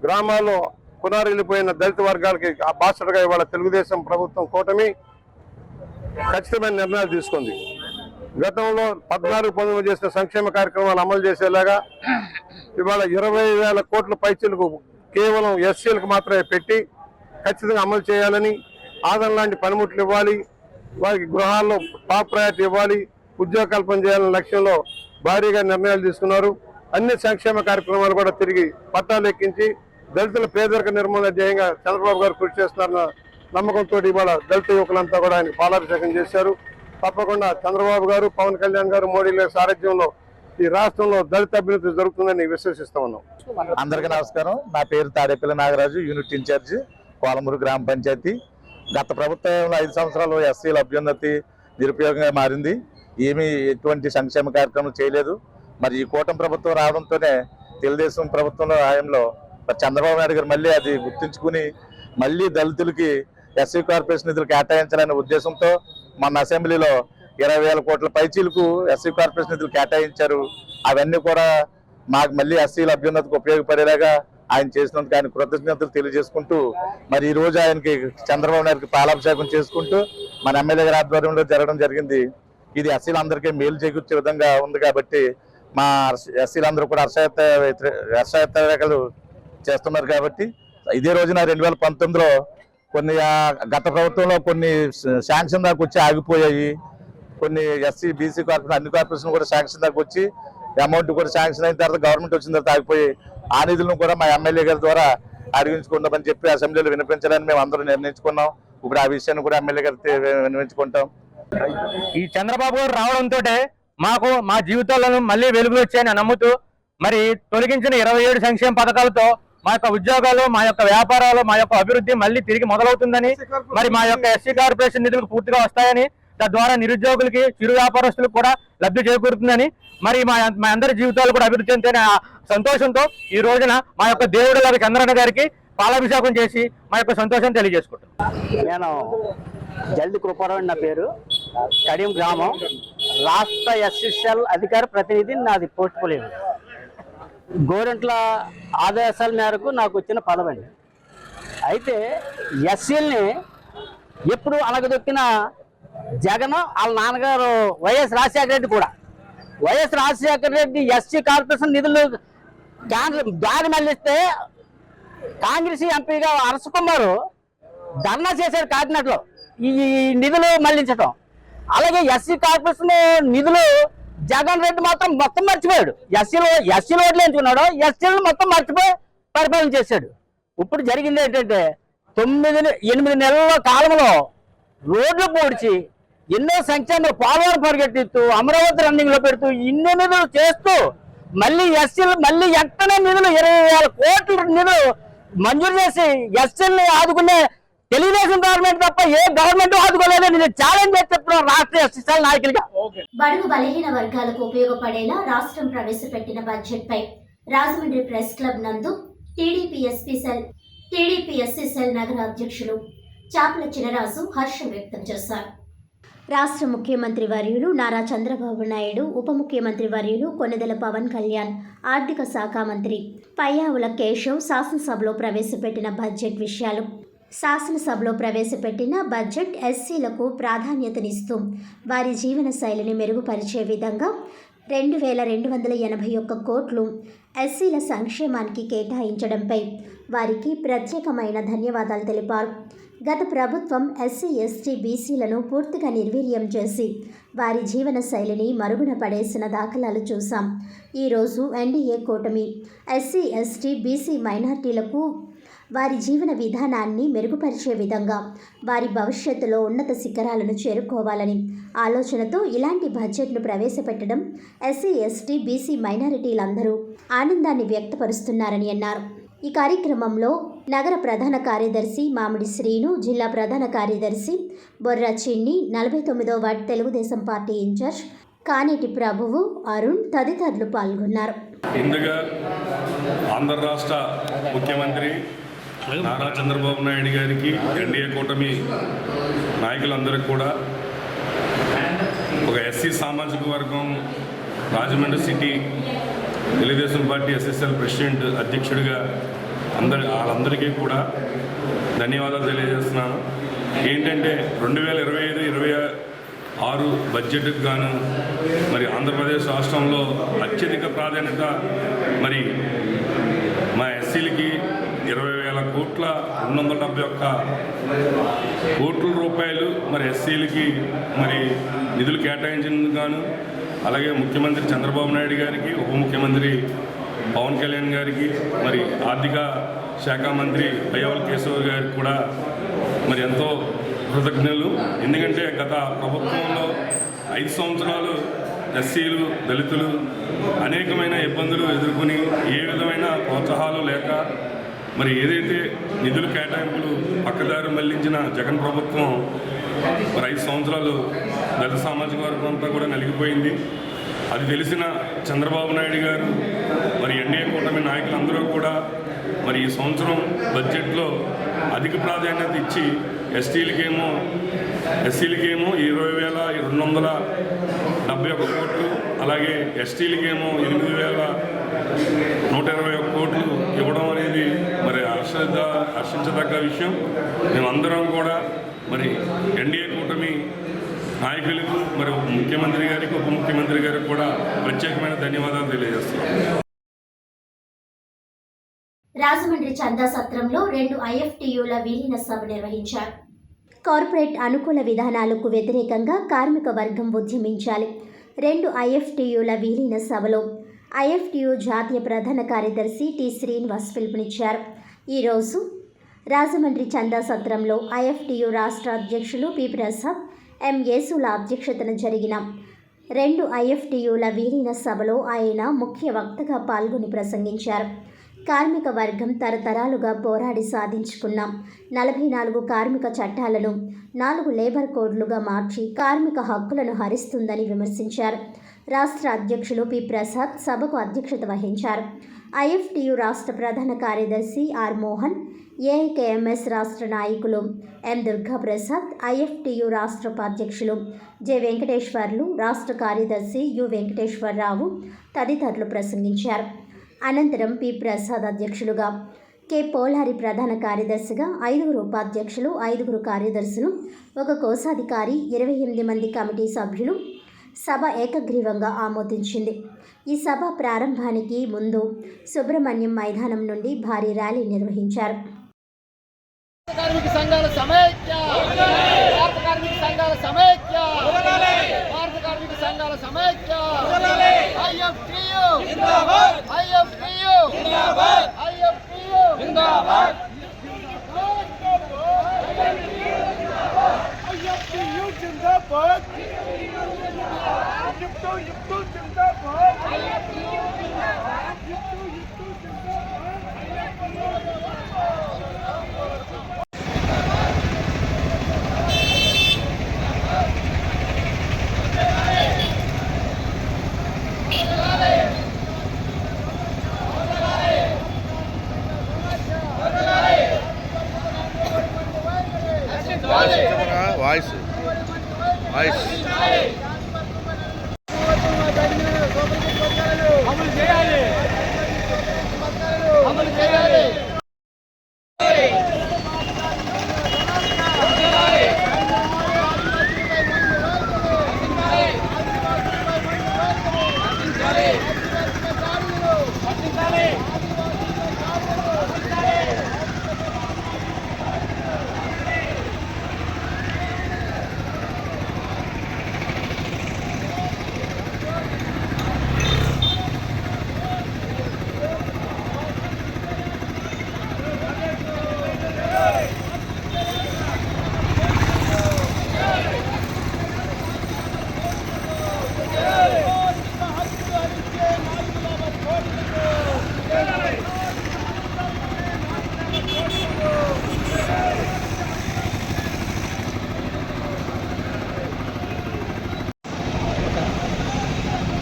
గ్రామాల్లో పునరెళ్ళిపోయిన దళిత వర్గాలకి ఆ బాసటగా ఇవాళ తెలుగుదేశం ప్రభుత్వం కూటమి ఖచ్చితమైన నిర్ణయాలు తీసుకుంది. గతంలో 14-19 చేసిన సంక్షేమ కార్యక్రమాలు అమలు చేసేలాగా ఇవాళ 20,000 కోట్ల పైచీలకు కేవలం ఎస్సీలకు మాత్రమే పెట్టి ఖచ్చితంగా అమలు చేయాలని, ఆదరణ లాంటి పనిముట్లు ఇవ్వాలి, వారికి గృహాల్లో టాప్ ప్రయారిటీ ఇవ్వాలి, ఉద్యోగ కల్పన చేయాలనే లక్ష్యంలో భారీగా నిర్ణయాలు తీసుకున్నారు. అన్ని సంక్షేమ కార్యక్రమాలు కూడా తిరిగి పట్టాలు ఎక్కించి దళితుల పేదరిక నిర్మూలన ధ్యేయంగా చంద్రబాబు గారు కృషి చేస్తున్నారన్న నమ్మకంతో ఇవాళ దళిత యువకులంతా కూడా ఆయన పాలాభిషేకం చేశారు. తప్పకుండా చంద్రబాబు గారు, పవన్ కళ్యాణ్ గారు, మోడీ గారి సారథ్యంలో ఈ రాష్ట్రంలో దళిత అభ్యున్నతి జరుగుతుందని విశ్వసిస్తా ఉన్నాం. అందరికీ నమస్కారం. నా పేరు తాడేపల్లి నాగరాజు, యూనిట్ ఇన్ఛార్జి, కోలమూరు గ్రామ పంచాయతీ. గత ప్రభుత్వంలో 5 సంవత్సరాలు ఎస్సీల అభ్యున్నతి నిరుపయోగంగా మారింది. ఎటువంటి సంక్షేమ కార్యక్రమాలు చేయలేదు. మరి ఈ కూటమి ప్రభుత్వం రావడంతోనే తెలుగుదేశం ప్రభుత్వంలో హయాంలో మరి చంద్రబాబు నాయుడు గారు మళ్ళీ అది గుర్తుంచుకుని మళ్ళీ దళితులకి ఎస్సీ కార్పొరేషన్ నిధులు కేటాయించాలనే ఉద్దేశంతో మన అసెంబ్లీలో 20,000 కోట్ల పైచీలకు ఎస్సీ కార్పొరేషన్ నిధులు కేటాయించారు. అవన్నీ కూడా మాకు మళ్ళీ ఎస్సీల అభ్యున్నతికి ఉపయోగపడేలాగా ఆయన చేసినందుకు ఆయన కృతజ్ఞతలు తెలియజేసుకుంటూ మరి ఈ రోజు ఆయనకి చంద్రబాబు నాయుడుకి పాలాభిషేకం చేసుకుంటూ మన ఎమ్మెల్యే గారి ఆధ్వర్యంలో జరగడం జరిగింది. ఇది ఎస్సీలందరికీ మేలు చేకూర్చే విధంగా ఉంది కాబట్టి మా ఎస్సీలందరూ కూడా హర్షయాత్రలు చేస్తున్నారు. కాబట్టి ఇదే రోజున 2019లో కొన్ని గత ప్రభుత్వంలో కొన్ని శాంక్షన్ దాకా వచ్చి ఆగిపోయాయి. కొన్ని ఎస్సీ బీసీ కార్పొరేషన్ అన్ని కార్పొరేషన్ కూడా శాంక్షన్ దాకా వచ్చి అమౌంట్ కూడా శాంక్షన్ అయిన తర్వాత గవర్నమెంట్ వచ్చిన తర్వాత ఆగిపోయి ఆ నిధులను కూడా మా ఎమ్మెల్యే గారి ద్వారా అడిగించుకుందామని చెప్పి అసెంబ్లీలో వినిపించాలని మేము అందరూ నిర్ణయించుకున్నాం. ఇప్పుడు ఆ విషయాన్ని కూడా ఎమ్మెల్యే గారితో వినిపించుకుంటాం. ఈ చంద్రబాబు గారు రావడంతో మాకు మా జీవితాలను మళ్ళీ వెలుగులు వచ్చాయని నమ్ముతూ మరి తొలగించిన 27 సంక్షేమ పథకాలతో మా యొక్క ఉద్యోగాలు, మా యొక్క వ్యాపారాలు, మా యొక్క అభివృద్ధి మళ్ళీ తిరిగి మొదలవుతుందని, మరి మా యొక్క ఎస్సీ కార్పొరేషన్ నిధులకు పూర్తిగా వస్తాయని, తద్వారా నిరుద్యోగులకి, చిరు వ్యాపారస్తులకు కూడా లబ్ధి చేకూరుతుందని, మరి మా అందరి జీవితాలు కూడా అభివృద్ధి చెందిన సంతోషంతో ఈ రోజున మా యొక్క దేవుడు చంద్రన్న గారికి పాలాభిషేకం చేసి మా యొక్క సంతోషం తెలియజేసుకుంటాం. నేను జల్ది కృపారావు నా పేరు, కడియం గ్రామం, రాష్ట్ర ఎస్ఎస్ఎల్ అధికార ప్రతినిధి. నాది పోస్ట్ పోలింగ్. గవర్నమెంట్ల ఆదేశాల మేరకు నాకు వచ్చిన పదవండి. అయితే ఎస్సీల్ని ఎప్పుడు అలగదొక్కిన జగన్ వాళ్ళ నాన్నగారు వైఎస్ రాజశేఖర రెడ్డి కూడా, YS Rajasekhara Reddy SC corporation నిధులు దారి మళ్ళిస్తే కాంగ్రెస్ ఎంపీగా అరసుకుమారు ధర్నా చేశారు కాకినాడలో ఈ నిధులు మళ్లించడం. అలాగే ఎస్సీ కార్పొరేషన్ నిధులు జగన్ రెడ్డి మాత్రం మొత్తం మర్చిపోయాడు. ఎస్సీలు ఓట్లు ఎంచుకున్నాడు, ఎస్సీలు మొత్తం మర్చిపోయి పరిపాలన చేశాడు. ఇప్పుడు జరిగింది ఏంటంటే 8 నెలల కాలంలో రోడ్లు పూడ్చి ఎన్నో సంక్షేమ పోలవరం పరిగెట్టిస్తూ అమరావతి రన్నింగ్ లో పెడుతూ ఇన్ని నిధులు చేస్తూ మళ్ళీ ఎస్సీలు మళ్ళీ ఎక్కడనే నిధులు 20,000 కోట్ల నిధులు మంజూరు చేసి ఎస్సీల్ని ఆదుకునే తెలుగుదేశం గవర్నమెంట్ తప్ప ఏ గవర్నమెంట్ ఆదుకోలేదని నేను ఛాలెంజ్ చేసి చెప్తున్నాను రాష్ట్ర ఎస్సీ నాయకులుగా. బడుగు బలహీన వర్గాలకు ఉపయోగపడేలా రాష్ట్రం ప్రవేశపెట్టిన బడ్జెట్ పై రాజమండ్రి ప్రెస్ క్లబ్ నందు టీడీపీ ఎస్సీ సెల్ నగర అధ్యక్షులు చాపల చినరాజు హర్షం వ్యక్తం చేశారు. రాష్ట్ర ముఖ్యమంత్రి వర్యులు నారా చంద్రబాబు నాయుడు, ఉప ముఖ్యమంత్రి వర్యులు కొణిదెల పవన్ కళ్యాణ్, ఆర్థిక శాఖ మంత్రి పయ్యావుల కేశవ్ శాసనసభలో ప్రవేశపెట్టిన బడ్జెట్ విషయాలు. శాసనసభలో ప్రవేశపెట్టిన బడ్జెట్ ఎస్సీలకు ప్రాధాన్యతనిస్తూ వారి జీవన శైలిని మెరుగుపరిచే విధంగా 2,281 కోట్లు ఎస్సీల సంక్షేమానికి కేటాయించడంపై వారికి ప్రత్యేకమైన ధన్యవాదాలు తెలిపారు. గత ప్రభుత్వం ఎస్సీ, ఎస్టీ, బీసీలను పూర్తిగా నిర్వీర్యం చేసి వారి జీవన శైలిని మరుగున పడేసిన దాఖలాలు చూసాం. ఈరోజు ఎన్డీఏ కూటమి ఎస్సీ, ఎస్టీ, బీసీ మైనార్టీలకు వారి జీవన విధానాన్ని మెరుగుపరిచే విధంగా వారి భవిష్యత్తులో ఉన్నత శిఖరాలను చేరుకోవాలని ఆలోచనతో ఇలాంటి బడ్జెట్ను ప్రవేశపెట్టడం ఎస్సీ, ఎస్టీ, బీసీ మైనారిటీలందరూ ఆనందాన్ని వ్యక్తపరుస్తున్నారని అన్నారు. ఈ కార్యక్రమంలో నగర ప్రధాన కార్యదర్శి మామిడి శ్రీను, జిల్లా ప్రధాన కార్యదర్శి బొర్రా చిన్ని, 49వ ward Telugu Desam party incharge Kaneti Prabhuvu, Arun తదితరులు పాల్గొన్నారు. ముందుగా ఆంధ్ర రాష్ట్ర ముఖ్యమంత్రి నారా చంద్రబాబు నాయుడు గారికి, ఎన్డీఏ కూటమి నాయకులందరికీ కూడా, ఒక ఎస్సీ సామాజిక వర్గం Rajahmundry city Telugu Desam party SSL president అధ్యక్షుడిగా వాళ్ళందరికీ కూడా ధన్యవాదాలు తెలియజేస్తున్నాను. ఏంటంటే 2025-26 బడ్జెట్కి గాను మరి ఆంధ్రప్రదేశ్ రాష్ట్రంలో అత్యధిక ప్రాధాన్యత మరి మా ఎస్సీలకి 20,000 కోట్ల 271 కోట్ల రూపాయలు మరి ఎస్సీలకి మరి నిధులు కేటాయించినందుకు గాను, అలాగే ముఖ్యమంత్రి చంద్రబాబు నాయుడు గారికి, ఉప ముఖ్యమంత్రి పవన్ కళ్యాణ్ గారికి, మరి ఆర్థిక శాఖ మంత్రి పయ్యావుల కేశవ్ గారికి కూడా మరి ఎంతో కృతజ్ఞతలు. ఎందుకంటే గత ప్రభుత్వంలో 5 సంవత్సరాలు ఎస్సీలు, దళితులు అనేకమైన ఇబ్బందులు ఎదుర్కొని ఏ విధమైన ప్రోత్సాహాలు లేక మరి ఏదైతే నిధుల కేటాయింపులు పక్కదారి మళ్లించిన జగన్ ప్రభుత్వం మరి 5 సంవత్సరాలు దళిత సామాజిక వర్గం అంతా కూడా నలిగిపోయింది. అది తెలిసిన చంద్రబాబు నాయుడు గారు మరి ఎన్డీఏ కూటమి నాయకులందరూ కూడా మరి ఈ సంవత్సరం బడ్జెట్లో అధిక ప్రాధాన్యత ఇచ్చి ఎస్సీలకేమో 20,271 కోట్లు, అలాగే ఎస్టీలకేమో 8,121 కోట్లు ఇవ్వడం అనేది మరి హర్షించదగ్గ విషయం. మేమందరం కూడా మరి ఎన్డీఏ కూటమి నాయకులకు, మరి ముఖ్యమంత్రి గారికి, ఉప ముఖ్యమంత్రి గారికి కూడా ప్రత్యేకమైన ధన్యవాదాలు తెలియజేస్తున్నాం. రాజమండ్రి చందా సత్రంలో 2 ఐఎఫ్టీయూల విలీన సభ నిర్వహించారు. కార్పొరేట్ అనుకూల విధానాలకు వ్యతిరేకంగా కార్మిక వర్గం ఉద్యమించాలి. 2 ఐఎఫ్టీయూల విలీన సభలో ఐఎఫ్టీయూ జాతీయ ప్రధాన కార్యదర్శి టి శ్రీనివాస్ పిలుపునిచ్చారు. ఈరోజు రాజమండ్రి చందా సత్రంలో ఐఎఫ్టీయూ రాష్ట్ర అధ్యక్షులు పి ప్రసాద్, ఎం యేసుల అధ్యక్షతన జరిగిన 2 ఐఎఫ్టీయూల విలీన సభలో ఆయన ముఖ్య వక్తగా పాల్గొని ప్రసంగించారు. కార్మిక వర్గం తరతరాలుగా పోరాడి సాధించుకున్న 44 కార్మిక చట్టాలను 4 లేబర్ కోడ్లుగా మార్చి కార్మిక హక్కులను హరిస్తుందని విమర్శించారు. రాష్ట్ర అధ్యక్షులు పి ప్రసాద్ సభకు అధ్యక్షత వహించారు. ఐఎఫ్టీయూ రాష్ట్ర ప్రధాన కార్యదర్శి ఆర్ మోహన్, ఏఐకేఎంఎస్ రాష్ట్ర నాయకులు ఎం దుర్గాప్రసాద్, ఐఎఫ్టీయూ రాష్ట్ర ఉపాధ్యక్షులు జె వెంకటేశ్వర్లు, రాష్ట్ర కార్యదర్శి యు వెంకటేశ్వరరావు తదితరులు ప్రసంగించారు. అనంతరం పి ప్రసాద్ అధ్యక్షులుగా, కె పోలారి ప్రధాన కార్యదర్శిగా, 5 ఉపాధ్యక్షులు, 5 కార్యదర్శులు, 1 కోశాధికారి, 28 మంది కమిటీ సభ్యులు సభ ఏకగ్రీవంగా ఆమోదించింది. ఈ సభ ప్రారంభానికి ముందు సుబ్రహ్మణ్యం మైదానం నుండి భారీ ర్యాలీ నిర్వహించారు. కార్మిక సంఘాల సమైక్య, భారత కార్మిక సంఘాల సమైక్య, భారత కార్మిక సంఘాల సమైక్య, ఐఎఫ్టీయూ జిందాబాద్, ఐఎఫ్టీయూ జిందాబాద్, ఐఎఫ్టీయూ జిందాబాద్, ఐఎఫ్టీయూ జిందాబాద్, యుక్తూ జిందాబాద్, ఐఎఫ్టీయూ జిందాబాద్, యుక్తూ వాయిస్ అమలు చేయాలి.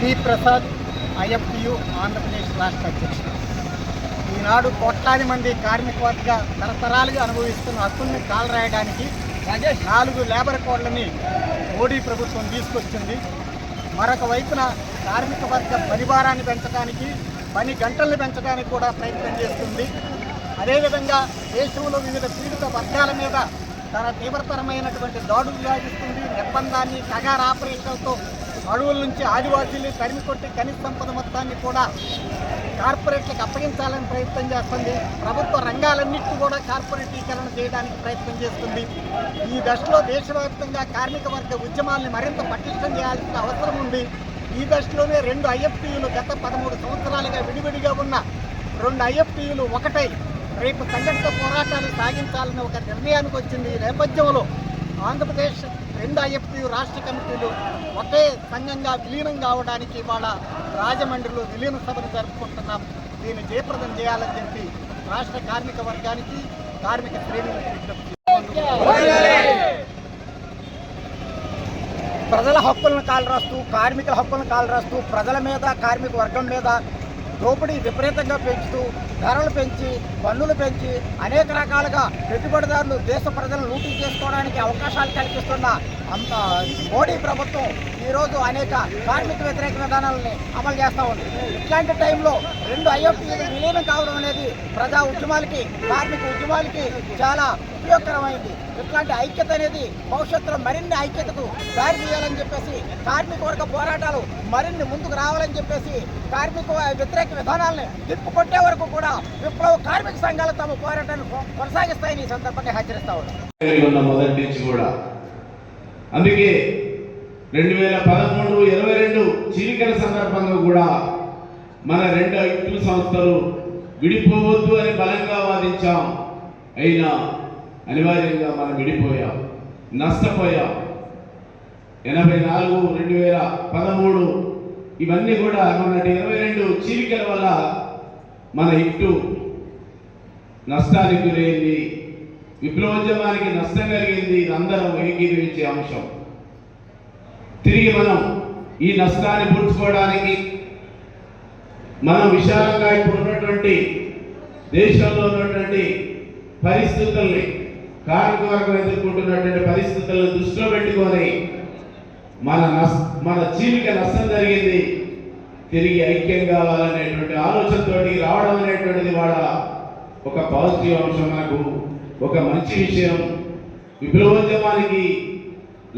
టి ప్రసాద్, ఐఎఫ్టియు ఆంధ్రప్రదేశ్ రాష్ట్ర అధ్యక్షుడు. ఈనాడు కోట్లాది మంది కార్మిక వర్గ తరతరాలుగా అనుభవిస్తున్న హక్కుల్ని కాలరాయడానికి 4 లేబర్ కోడ్లని మోడీ ప్రభుత్వం తీసుకొచ్చింది. మరొక వైపున కార్మిక వర్గ పరిభారాన్ని పెంచడానికి, పని గంటలను పెంచడానికి కూడా ప్రయత్నం చేస్తుంది. అదేవిధంగా దేశంలో వివిధ పీడిత వర్గాల మీద తన తీవ్రతరమైనటువంటి దాడులు సాగిస్తుంది. నిర్బంధాన్ని, కగార్ ఆపరేషన్లతో అడవుల నుంచి ఆదివాసీలు తరిమి కొట్టి ఖనిజ సంపద మొత్తాన్ని కూడా కార్పొరేట్లకు అప్పగించాలని ప్రయత్నం చేస్తుంది. ప్రభుత్వ రంగాలన్నింటినీ కూడా కార్పొరేటీకరణ చేయడానికి ప్రయత్నం చేస్తుంది. ఈ దశలో దేశవ్యాప్తంగా కార్మిక వర్గ ఉద్యమాల్ని మరింత పటిష్టం చేయాల్సిన అవసరం ఉంది. ఈ దశలోనే 2 ఐఎఫ్టీయులు గత 13 సంవత్సరాలుగా విడివిడిగా ఉన్న 2 ఐఎఫ్టీయులు ఒకటై రేపు సంఘటిత పోరాటాలు సాగించాలని ఒక నిర్ణయానికి వచ్చింది. ఈ నేపథ్యంలో ఆంధ్రప్రదేశ్ 2 ఐఎఫ్టీయు రాష్ట్ర కమిటీలు ఒకే సంఘంగా విలీనం కావడానికి ఇవాళ రాజమండ్రిలో విలీన సభను జరుపుకుంటున్నాం. దీన్ని జయప్రదం చేయాలని చెప్పి రాష్ట్ర కార్మిక వర్గానికి, కార్మిక శ్రేణులకు విజ్ఞప్తి. ప్రజల హక్కులను కాలరాస్తూ, కార్మికుల హక్కులను కాలరాస్తూ, ప్రజల మీద, కార్మిక వర్గం మీద దోపిడీ విపరీతంగా పెంచుతూ, ధరలు పెంచి, పన్నులు పెంచి, అనేక రకాలుగా పెట్టుబడిదారులు దేశ ప్రజలను లూటీ చేసుకోవడానికి అవకాశాలు కల్పిస్తున్న మోడీ ప్రభుత్వం ఈరోజు అనేక కార్మిక వ్యతిరేక విధానాలని అమలు చేస్తూ ఉంది. ఇట్లాంటి టైంలో 2 ఐఎఫ్టీలు విలీనం కావడం అనేది ప్రజా ఉద్యమాలకి, కార్మిక ఉద్యమాలకి చాలా ఉపయోగకరమైంది. ఇట్లాంటి ఐక్యత అనేది భవిష్యత్తులో మరిన్ని ఐక్యతకు దారి తీయాలని చెప్పేసి, కార్మిక వర్గ పోరాటాలు మరిన్ని ముందుకు రావాలని చెప్పేసి, కార్మిక వ్యతిరేక విధానాలను తిప్పుకొట్టే వరకు కూడా విప్లవ కార్మిక సంఘాలు తమ పోరాటాన్ని కొనసాగిస్తాయని ఈ సందర్భంగా హెచ్చరిస్తా ఉన్నాం. మొదటి నుంచి కూడా అందుకే 2013-22 చీలికల సందర్భంగా కూడా మన 2 ఐక్యూ సంస్థలు విడిపోవద్దు అని బలంగా వాదించాం. అయినా అనివార్యంగా మనం విడిపోయాం, నష్టపోయాం. 84, 2013 ఇవన్నీ కూడా మొన్నటి 22 చీలికల వల్ల మన ఇటు నష్టానికి గురైంది, విప్లవోద్యమానికి నష్టం కలిగింది. ఇది అందరం ఏకీభవించే అంశం. తిరిగి మనం ఈ నష్టాన్ని పూడ్చుకోవడానికి మనం విశాలంగా ఇప్పుడు ఉన్నటువంటి దేశంలో ఉన్నటువంటి పరిస్థితుల్ని, కార్మిక వర్గం ఎదుర్కొంటున్నటువంటి పరిస్థితులను దృష్టిలో పెట్టుకొని మన చీలిక నష్టం జరిగింది, తిరిగి ఐక్యం కావాలనేటువంటి ఆలోచనతో రావడం అనేటువంటిది వాళ్ళ ఒక పాజిటివ్ అంశం, మనకు ఒక మంచి విషయం. విప్లవోద్యమానికి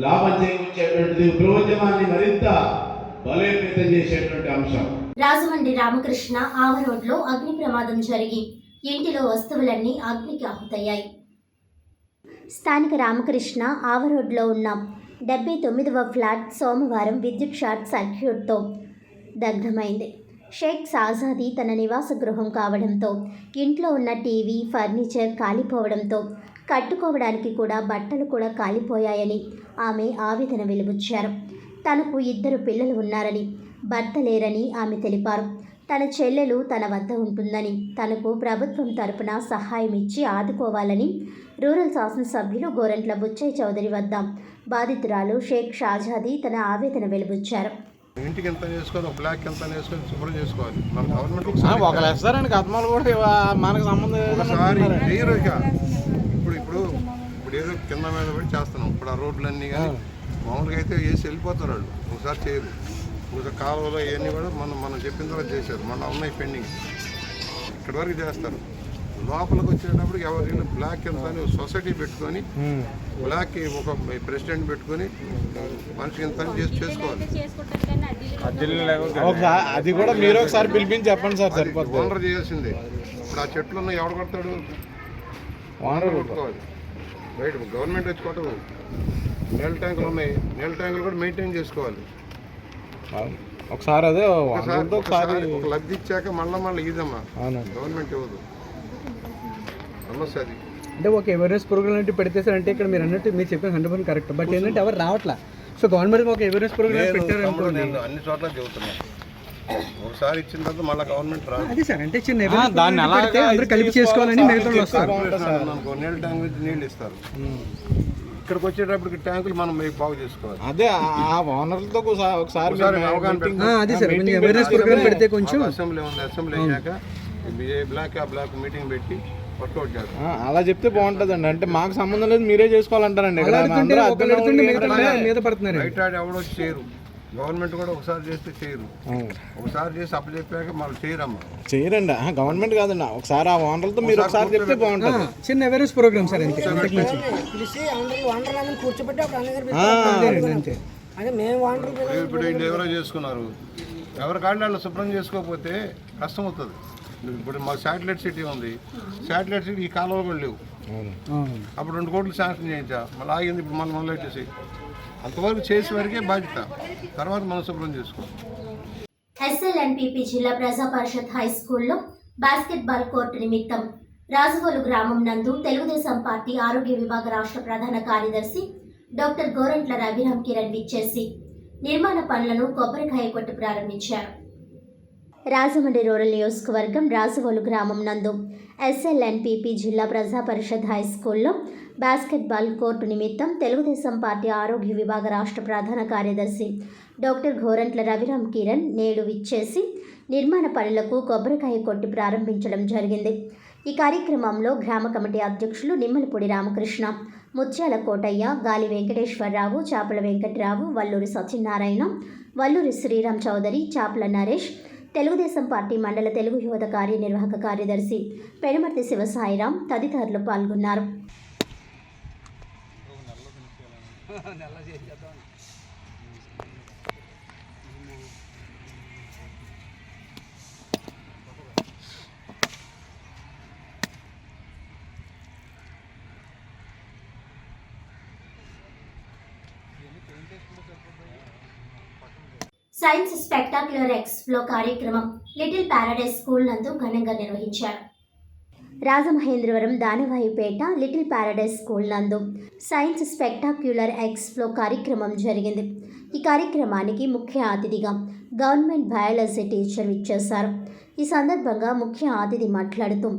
లాభం చేకూర్చేటువంటిది, విప్లవోద్యమాన్ని మరింత బలోపేతం చేసేటువంటి అంశం. రాజమండ్రి రామకృష్ణ ఆవ రోడ్లో అగ్ని ప్రమాదం జరిగి ఇంటిలో వస్తువులన్నీ అగ్నికి ఆహుతయ్యాయి. స్థానిక రామకృష్ణ ఆవ రోడ్లో ఉన్న 79వ ఫ్లాట్ సోమవారం విద్యుత్ షార్ట్ సర్క్యూట్తో దగ్ధమైంది. షేక్ సాజాది తన నివాస గృహం కావడంతో ఇంట్లో ఉన్న టీవీ, ఫర్నిచర్ కాలిపోవడంతో కట్టుకోవడానికి కూడా బట్టలు కూడా కాలిపోయాయని ఆమె ఆవేదన వెలిబుచ్చారు. తనకు 2 పిల్లలు ఉన్నారని, భర్త లేరని ఆమె తెలిపారు. తన చెల్లెలు తన వద్ద ఉంటుందని, తనకు ప్రభుత్వం తరపున సహాయం ఇచ్చి ఆదుకోవాలని రూరల్ శాసనసభ్యులు గోరంట్ల బుచ్చయ్య చౌదరి వద్ద బాధితురాలు షేక్ షాజాది తన ఆవేదన వెలిబుచ్చారు. ఇంటికి ఎంత చేసుకొని, ఒక బ్లాక్ ఎంత వేసుకొని శుభ్రం చేసుకోవాలి. మన గవర్నమెంట్ మనకు సంబంధం ఒకసారి ఇప్పుడు ఏదో కింద మీద పడి చేస్తున్నాం. ఇప్పుడు ఆ రోడ్లన్నీ కానీ మామూలుగా అయితే వేసి వెళ్ళిపోతారు వాళ్ళు, ఒకసారి చేయరు. ఒకసారి కాలువలో ఇవన్నీ కూడా మనం చెప్పిన తర్వాత చేశారు. మన ఉన్నాయి పెండింగ్, ఇక్కడి వరకు చేస్తారు. లోపలికి వచ్చేటప్పుడు ఎవరు బ్లాక్ ఎంత అని సొసైటీ పెట్టుకొని, బ్లాక్కి ఒక ప్రెసిడెంట్ పెట్టుకొని మనిషికి ఎంత అని చేసుకోవాలి. అది కూడా మీరు ఒకసారి పిలిపించి చెప్పండి సార్. సరిపోతుంది, ఓనర్ చేయాల్సిందే. ఇప్పుడు ఆ చెట్లు ఉన్నాయి, ఎవడు కొడతాడు? ఓనర్ కొట్టుకోవాలి. బయట గవర్నమెంట్ వచ్చి కొట్టదు. నీళ్ళ ట్యాంకులు ఉన్నాయి, నీళ్ళ ట్యాంకులు కూడా మెయింటైన్ చేసుకోవాలి. ఒకసారి అదే ఒక లబ్ధి ఇచ్చాక మళ్ళీ ఇదమ్మా, గవర్నమెంట్ ఇవ్వదు. సమస్య అది. అంటే ఒక అవేర్నెస్ ప్రోగ్రామ్ అంటే పెడితే సార్, అంటే ఇక్కడ మీరు అన్నట్టు మీరు చెప్పిన 100% కరెక్ట్. బట్ ఏంటంటే ఎవరు రావట్లా. సో గవర్నమెంట్ ఒక అవేర్నెస్ ప్రోగ్రామ్ పెట్టారు. నేను అన్ని చోట్ల చెబుతున్నాను. ఒకసారి ఇచ్చిన తర్వాత మళ్ళీ గవర్నమెంట్ రాదు. అదే సార్, అంటే చిన్న దాన్ని అందరూ కలిపి చేసుకోవాలని మిగతా వస్తారు. నీళ్ళ ట్యాంక్ నుంచి నీళ్ళు ఇస్తారు. ఇక్కడికి వచ్చేటప్పటికి ట్యాంకులు మనం బాగు చేసుకోవాలి. అదే ఆ ఓనర్లతో ఒకసారి అసెంబ్లీ ఉంది, అసెంబ్లీ అయ్యాక ఏ బ్లాక్ ఆ బ్లాక్ మీటింగ్ పెట్టి వర్కౌట్ చేస్తాం. అలా చెప్తే బాగుంటుందండి. అంటే మాకు సంబంధం లేదు, మీరే చేసుకోవాలంటారండి. బయట ఎవడో చేయరు, గవర్నమెంట్ కూడా ఒకసారి చేస్తే చేయరు, ఒకసారి చేసి అప్పు చెప్పాక మళ్ళీ చేయరమ్మా. చేయరండి, గవర్నమెంట్ కాదండి. ఒకసారి ఆ ఓనర్లతో మీరు ఒకసారి చెప్తే బాగుంటుంది. చిన్న అవేర్నెస్ ప్రోగ్రామ్ సార్ ఇప్పుడు ఎవరో చేసుకున్నారు, ఎవరి కాళ్ళు శుభ్రం చేసుకోకపోతే కష్టం అవుతుంది. ఇప్పుడు మాకు శాటిలైట్ సిటీ ఉంది, శాటిలైట్ సిటీ ఈ కాలువలు కూడా లేవు. అప్పుడు 2 కోట్లు శాంక్షన్ చేయించా, మళ్ళీ ఆగింది. ఇప్పుడు మళ్ళీ మొదలెట్టేసి అంతవరకు చేసే వరకే బాధ్యత, తర్వాత మనం శుభ్రం చేసుకోవాలి. ఎస్ఎల్ఎన్పీపీ జిల్లా ప్రజా పరిషత్ హై స్కూల్లో బాస్కెట్బాల్ కోర్టు నిమిత్తం రాజవోలు గ్రామం నందు తెలుగుదేశం పార్టీ ఆరోగ్య విభాగ రాష్ట్ర ప్రధాన కార్యదర్శి డాక్టర్ గోరంట్ల రవిరామ్ కిరణ్ విచ్చేసి నిర్మాణ పనులను కొబ్బరికాయ కొట్టి ప్రారంభించారు. రాజమండ్రి రూరల్ నియోజకవర్గం రాజవోలు గ్రామం నందు ఎస్ఎల్ఎన్పీపీ జిల్లా ప్రజా పరిషత్ హై స్కూల్లో బాస్కెట్బాల్ కోర్టు నిమిత్తం తెలుగుదేశం పార్టీ ఆరోగ్య విభాగ రాష్ట్ర ప్రధాన కార్యదర్శి డాక్టర్ గోరంట్ల రవిరామ్ కిరణ్ నేడు విచ్చేసి నిర్మాణ పనులకు కొబ్బరికాయ కొట్టి ప్రారంభించడం జరిగింది. ఈ కార్యక్రమంలో గ్రామ కమిటీ అధ్యక్షులు నిమ్మలపూడి రామకృష్ణ, ముత్యాల కోటయ్య, గాలి వెంకటేశ్వరరావు, చాపల వెంకట్రావు, వల్లూరి సత్యనారాయణ, వల్లూరి శ్రీరామ్ చౌదరి, చాపల నరేష్, తెలుగుదేశం పార్టీ మండల తెలుగు యువత కార్యనిర్వాహక కార్యదర్శి పెనుమర్తి శివసాయిరాం తదితరులు పాల్గొన్నారు. సైన్స్ స్పెక్టాక్యులర్ ఎక్స్ప్లో కార్యక్రమం లిటిల్ ప్యారడైజ్ స్కూల్ నందు ఘనంగా నిర్వహించారు. Rajamahendravaram Danavaipeta little Paradise school నందు సైన్స్ స్పెక్టాక్యులర్ ఎక్స్ప్లో కార్యక్రమం జరిగింది. ఈ కార్యక్రమానికి ముఖ్య అతిథిగా గవర్నమెంట్ బయాలజీ టీచర్ ఇచ్చేశారు. ఈ సందర్భంగా ముఖ్య అతిథి మాట్లాడుతూ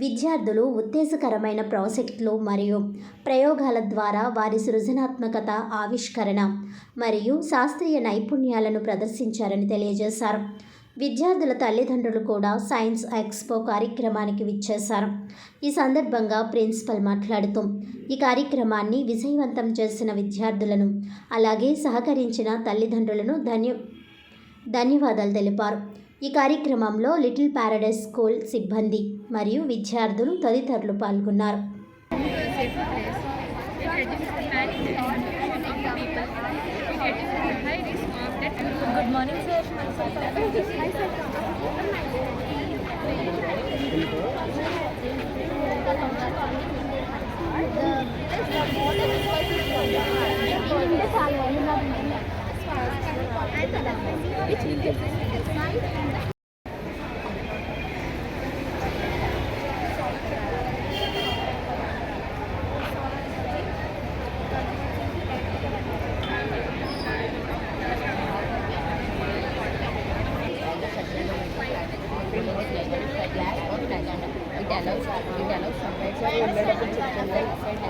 విద్యార్థులు ఉత్తేజకరమైన ప్రాజెక్టులు మరియు ప్రయోగాల ద్వారా వారి సృజనాత్మకత, ఆవిష్కరణ మరియు శాస్త్రీయ నైపుణ్యాలను ప్రదర్శించారని తెలియజేశారు. విద్యార్థుల తల్లిదండ్రులు కూడా సైన్స్ ఎక్స్పో కార్యక్రమానికి విచ్చేశారు. ఈ సందర్భంగా ప్రిన్సిపల్ మాట్లాడుతూ ఈ కార్యక్రమాన్ని విజయవంతం చేసిన విద్యార్థులను అలాగే సహకరించిన తల్లిదండ్రులను ధన్యవాదాలు తెలిపారు. ఈ కార్యక్రమంలో లిటిల్ ప్యారడైజ్ స్కూల్ సిబ్బంది మరియు విద్యార్థులు తదితరులు పాల్గొన్నారు. Good morning, sir.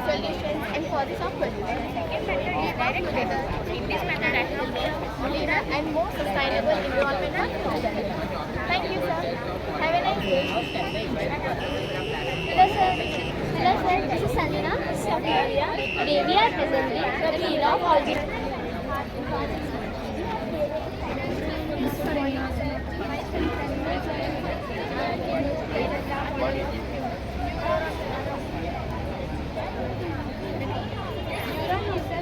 Solutions and causes of pollution. Second method is direct method. In this method, cleaner and more sustainable environment. Thank you, sir. Have a nice day. Hello, sir. Hello, sir. This is Sanjana. Today we are presenting the field of algebra.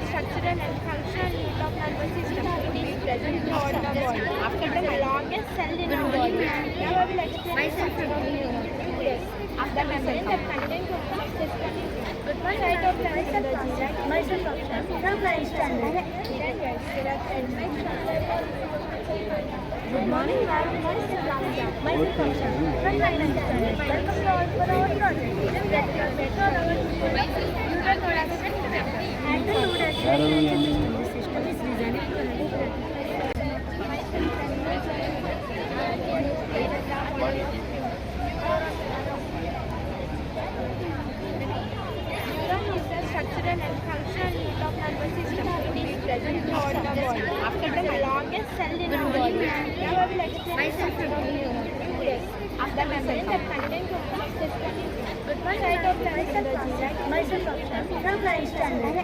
Structural and functional unit of nervous system. It is present throughout the body. After the longest cell in the body, now I will explain structural unit. After memory, the content of the system. Good one side of the energy, like muscle function, from the standard. Good morning, ma'am. Muscle function, from the standard. Welcome to all for our project. Get your better and the system is designed to structural and functional will explain something new. Yes. After memory, the content of this discussion. Good one right of terminology, like myself option. From right standard.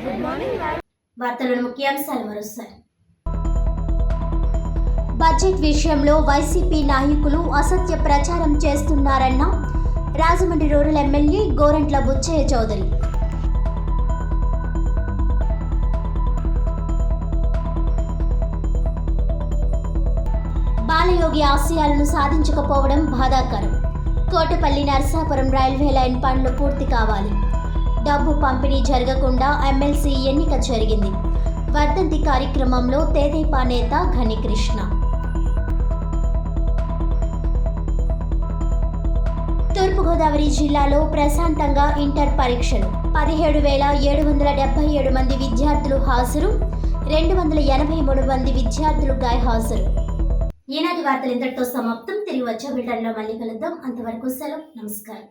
Good morning, ma'am. వార్తలను ముఖ్యాంశాలు మరోసారి. Budget విషయంలో YCP నాయకులు అసత్య ప్రచారం చేస్తున్నారన్న Rajahmundry rural MLA Gorantla Buchaiah Chowdary. Balayogi ఆశయాలను సాధించకపోవడం బాధాకరం. Kotapalli Narasapuram railway line పనులు పూర్తి కావాలి. డబ్బు పంపిణీ జరగకుండా ఎమ్మెల్సీ ఎన్నిక జరిగింది. వర్ధంతి కార్యక్రమంలో తెదేపా నేత ఘనికృష్ణ. తూర్పుగోదావరి జిల్లాలో ప్రశాంతంగా ఇంటర్ పరీక్షలు. 17,777 మంది విద్యార్థులు హాజరు. 283 మంది విద్యార్థులు గైహాజరు. ఈనాటి వార్తలు ఇంతటితో సమాప్తం. తిరిగి వచ్చే బులెటిన్లో మళ్ళీ కలుద్దాం. అంతవరకు సెలవు. నమస్కారం.